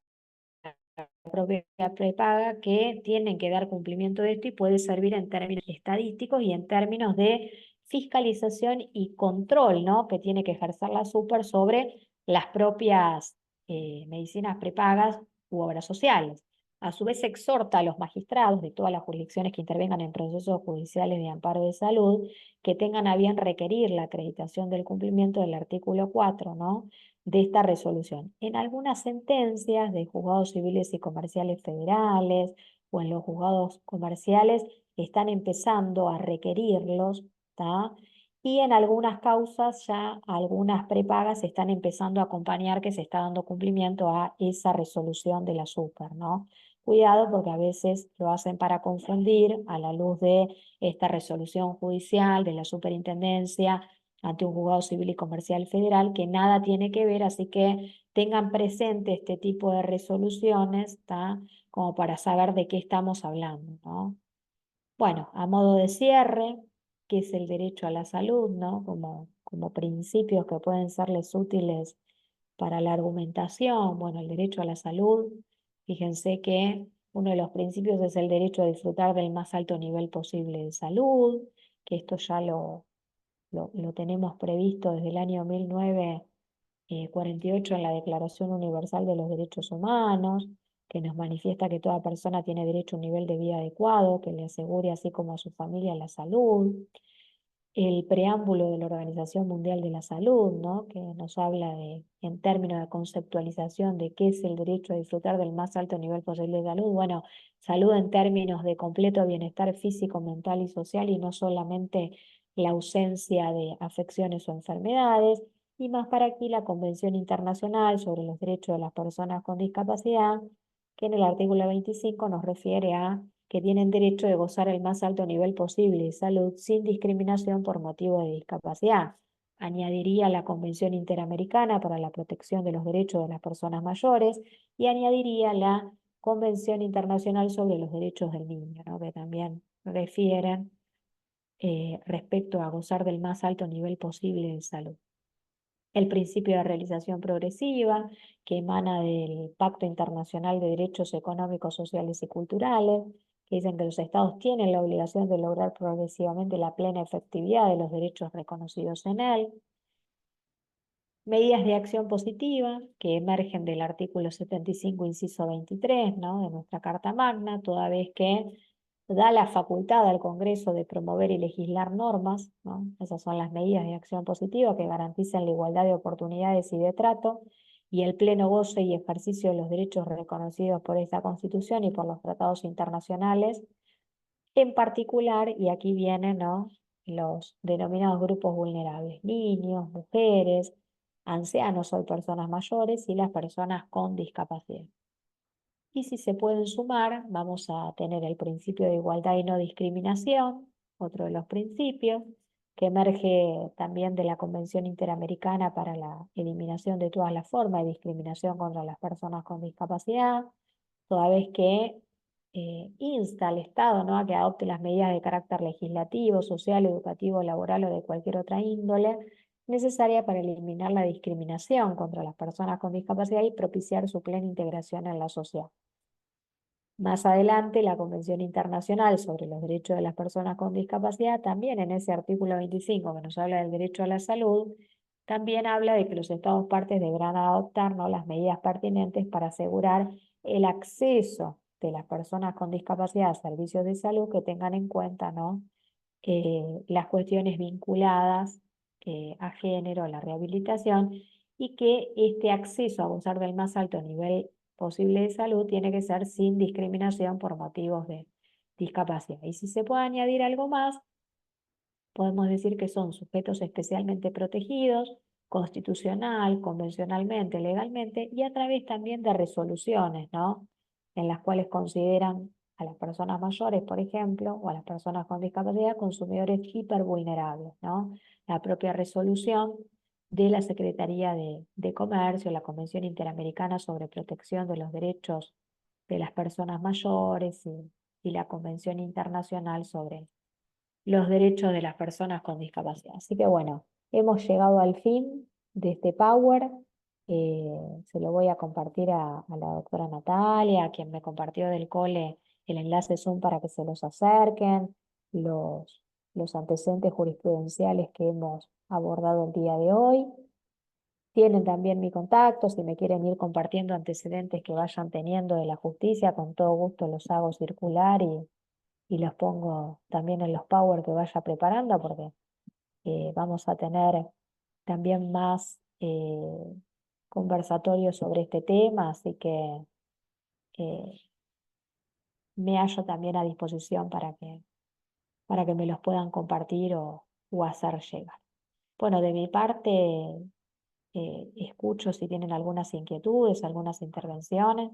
propia prepaga que tienen que dar cumplimiento de esto y puede servir en términos estadísticos y en términos de fiscalización y control, ¿no?, que tiene que ejercer la super sobre las propias medicinas prepagas u obras sociales. A su vez, exhorta a los magistrados de todas las jurisdicciones que intervengan en procesos judiciales de amparo de salud que tengan a bien requerir la acreditación del cumplimiento del artículo 4, ¿no?, de esta resolución. En algunas sentencias de juzgados civiles y comerciales federales o en los juzgados comerciales están empezando a requerirlos, ¿tá? Y en algunas causas ya algunas prepagas están empezando a acompañar que se está dando cumplimiento a esa resolución del azúcar, ¿no? Cuidado porque a veces lo hacen para confundir a la luz de esta resolución judicial de la superintendencia ante un juzgado civil y comercial federal que nada tiene que ver, así que tengan presente este tipo de resoluciones, ¿tá?, como para saber de qué estamos hablando, ¿no? Bueno, a modo de cierre, ¿qué es el derecho a la salud, ¿no?, como principios que pueden serles útiles para la argumentación? Bueno, el derecho a la salud, fíjense que uno de los principios es el derecho a disfrutar del más alto nivel posible de salud, que esto ya lo tenemos previsto desde el año 1948 en la Declaración Universal de los Derechos Humanos, que nos manifiesta que toda persona tiene derecho a un nivel de vida adecuado, que le asegure así como a su familia la salud. El preámbulo de la Organización Mundial de la Salud, ¿no?, que nos habla de, en términos de conceptualización de qué es el derecho a disfrutar del más alto nivel posible de salud. Bueno, salud en términos de completo bienestar físico, mental y social, y no solamente la ausencia de afecciones o enfermedades. Y más para aquí la Convención Internacional sobre los Derechos de las Personas con Discapacidad, que en el artículo 25 nos refiere a que tienen derecho de gozar el más alto nivel posible de salud sin discriminación por motivo de discapacidad. Añadiría la Convención Interamericana para la Protección de los Derechos de las Personas Mayores y añadiría la Convención Internacional sobre los Derechos del Niño, ¿no?, que también refieren respecto a gozar del más alto nivel posible de salud. El principio de realización progresiva, que emana del Pacto Internacional de Derechos Económicos, Sociales y Culturales, que dicen que los estados tienen la obligación de lograr progresivamente la plena efectividad de los derechos reconocidos en él. Medidas de acción positiva, que emergen del artículo 75, inciso 23, ¿no?, de nuestra Carta Magna, toda vez que da la facultad al Congreso de promover y legislar normas, ¿no? Esas son las medidas de acción positiva que garantizan la igualdad de oportunidades y de trato y el pleno goce y ejercicio de los derechos reconocidos por esta Constitución y por los tratados internacionales En particular, y aquí vienen, ¿no?, los denominados grupos vulnerables: niños, mujeres, ancianos o personas mayores y las personas con discapacidad. Y si se pueden sumar, vamos a tener el principio de igualdad y no discriminación, otro de los principios, que emerge también de la Convención Interamericana para la eliminación de todas las formas de discriminación contra las personas con discapacidad, toda vez que insta al Estado, ¿no?, a que adopte las medidas de carácter legislativo, social, educativo, laboral o de cualquier otra índole necesaria para eliminar la discriminación contra las personas con discapacidad y propiciar su plena integración en la sociedad. Más adelante, la Convención Internacional sobre los Derechos de las Personas con Discapacidad, también en ese artículo 25 que nos habla del derecho a la salud, también habla de que los Estados partes deberán adoptar, ¿no?, las medidas pertinentes para asegurar el acceso de las personas con discapacidad a servicios de salud que tengan en cuenta, ¿no?, las cuestiones vinculadas a género, a la rehabilitación, y que este acceso a gozar del más alto nivel posible de salud tiene que ser sin discriminación por motivos de discapacidad. Y si se puede añadir algo más, podemos decir que son sujetos especialmente protegidos, constitucional, convencionalmente, legalmente, y a través también de resoluciones, ¿no?, en las cuales consideran a las personas mayores, por ejemplo, o a las personas con discapacidad, consumidores hipervulnerables, ¿no? La propia resolución de la Secretaría de Comercio, la Convención Interamericana sobre Protección de los Derechos de las Personas Mayores y la Convención Internacional sobre los derechos de las personas con discapacidad. Así que bueno, hemos llegado al fin de este Power. Se lo voy a compartir a la doctora Natalia, quien me compartió del cole el enlace Zoom para que se los acerquen, los antecedentes jurisprudenciales que hemos abordado el día de hoy. Tienen también mi contacto, si me quieren ir compartiendo antecedentes que vayan teniendo de la justicia, con todo gusto los hago circular y los pongo también en los Power que vaya preparando, porque vamos a tener también más conversatorios sobre este tema, así que eh, me hallo también a disposición para que me los puedan compartir o hacer llegar. Bueno, de mi parte, escucho si tienen algunas inquietudes, algunas intervenciones.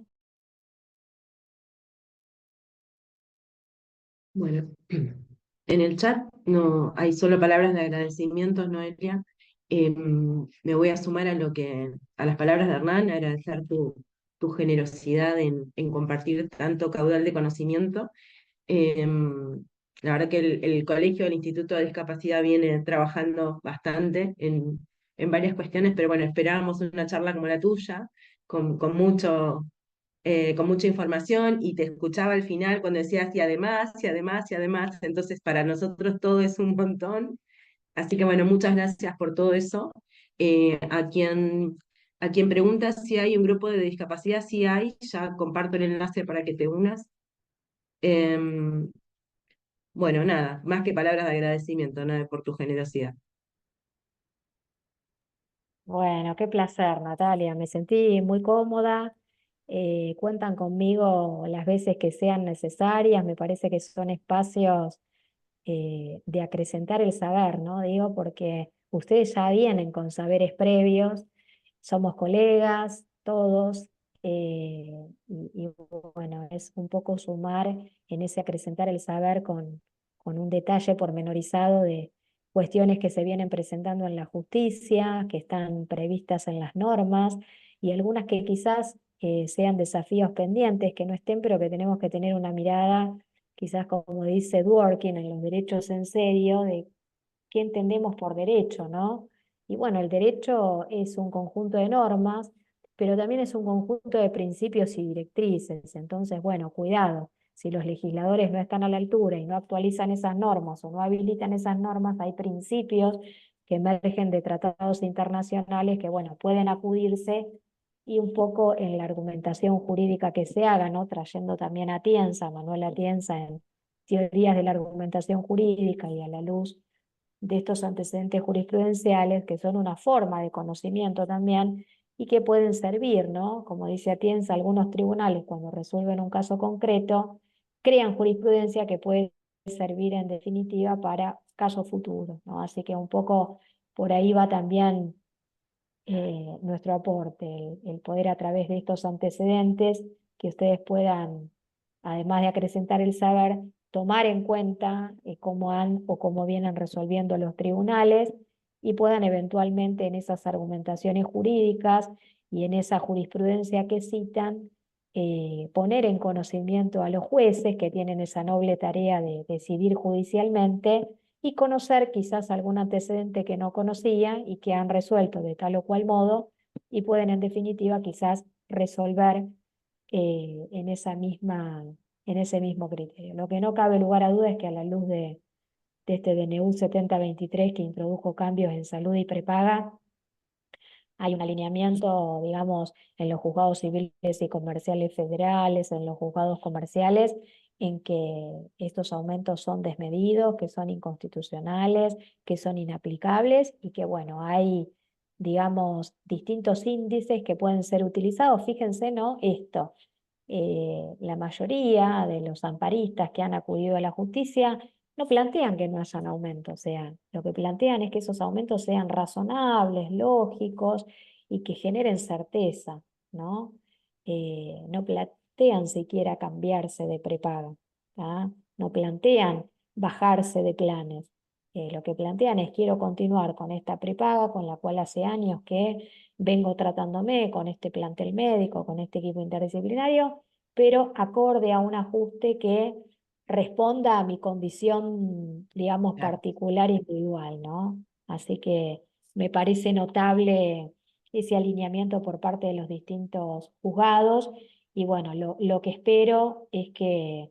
Bueno, en el chat no hay solo palabras de agradecimiento, Noelia. Me voy a sumar a las palabras de Hernán, agradecer tu generosidad en compartir tanto caudal de conocimiento. La verdad que el colegio del Instituto de Discapacidad viene trabajando bastante en varias cuestiones, pero bueno, esperábamos una charla como la tuya, con con mucha información, y te escuchaba al final cuando decías y además, y además, y además, entonces para nosotros todo es un montón. Así que bueno, muchas gracias por todo eso. A quien pregunta si hay un grupo de discapacidad, sí hay, ya comparto el enlace para que te unas. Em, bueno, nada, más que palabras de agradecimiento, nada, por tu generosidad. Bueno, qué placer, Natalia. Me sentí muy cómoda. Cuentan conmigo las veces que sean necesarias. Me parece que son espacios de acrecentar el saber, ¿no? Digo, porque ustedes ya vienen con saberes previos, somos colegas, todos, y bueno, es un poco sumar en ese acrecentar el saber con un detalle pormenorizado de cuestiones que se vienen presentando en la justicia, que están previstas en las normas, y algunas que quizás sean desafíos pendientes, que no estén, pero que tenemos que tener una mirada, quizás como dice Dworkin en Los derechos en serio, de qué entendemos por derecho, ¿no? Y bueno, el derecho es un conjunto de normas, pero también es un conjunto de principios y directrices. Entonces, bueno, cuidado, si los legisladores no están a la altura y no actualizan esas normas o no habilitan esas normas, hay principios que emergen de tratados internacionales que, bueno, pueden acudirse, y un poco en la argumentación jurídica que se haga, ¿no?, trayendo también a Tienza, Manuel Atienza, en teorías de la argumentación jurídica y a la luz de estos antecedentes jurisprudenciales, que son una forma de conocimiento también y que pueden servir, ¿no? Como dice Atienza, algunos tribunales cuando resuelven un caso concreto crean jurisprudencia que puede servir en definitiva para casos futuros, ¿no? Así que un poco por ahí va también nuestro aporte, el poder a través de estos antecedentes que ustedes puedan, además de acrecentar el saber, tomar en cuenta cómo han o cómo vienen resolviendo los tribunales y puedan eventualmente en esas argumentaciones jurídicas y en esa jurisprudencia que citan, poner en conocimiento a los jueces que tienen esa noble tarea de decidir judicialmente y conocer quizás algún antecedente que no conocían y que han resuelto de tal o cual modo y pueden en definitiva quizás resolver en en ese mismo criterio. Lo que no cabe lugar a duda es que a la luz de este DNU 7023 que introdujo cambios en salud y prepaga, hay un alineamiento, digamos, en los juzgados civiles y comerciales federales, en los juzgados comerciales, en que estos aumentos son desmedidos, que son inconstitucionales, que son inaplicables y que, bueno, hay, digamos, distintos índices que pueden ser utilizados. Fíjense, ¿no? Esto, la mayoría de los amparistas que han acudido a la justicia no plantean que no hayan aumentos, o sea, lo que plantean es que esos aumentos sean razonables, lógicos y que generen certeza, ¿no? No plantean siquiera cambiarse de prepaga, ¿tá? No plantean bajarse de planes. Lo que plantean es quiero continuar con esta prepaga con la cual hace años que vengo tratándome con este plantel médico, con este equipo interdisciplinario, pero acorde a un ajuste que responda a mi condición, digamos, Claro. particular e individual, ¿no? Así que me parece notable ese alineamiento por parte de los distintos juzgados y bueno, lo que espero es que,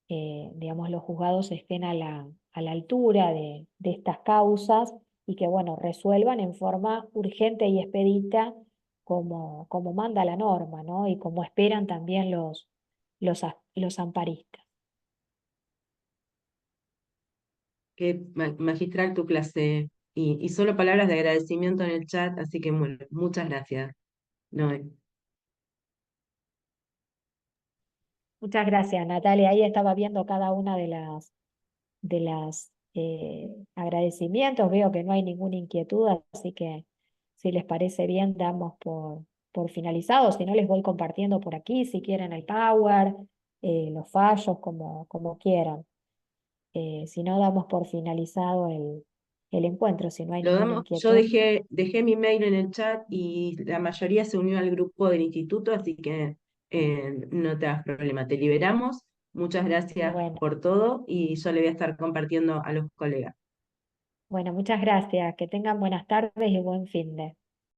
digamos, los juzgados estén a la altura de estas causas y que, bueno, resuelvan en forma urgente y expedita como manda la norma, ¿no? Y como esperan también los amparistas. Qué magistral tu clase. Y solo palabras de agradecimiento en el chat, así que bueno, muchas gracias, Noé. Muchas gracias, Natalia. Ahí estaba viendo cada una de las agradecimientos. Veo que no hay ninguna inquietud, así que si les parece bien, damos por finalizado. Si no, les voy compartiendo por aquí, si quieren el Power, los fallos, como quieran. Si no, damos por finalizado el encuentro, si no hay Lo ninguna damos, yo inquietud. dejé mi mail en el chat y la mayoría se unió al grupo del instituto, así que no te hagas problema, te liberamos. Muchas gracias Bueno, por todo y yo le voy a estar compartiendo a los colegas. bueno, muchas gracias. Que tengan buenas tardes y buen fin de.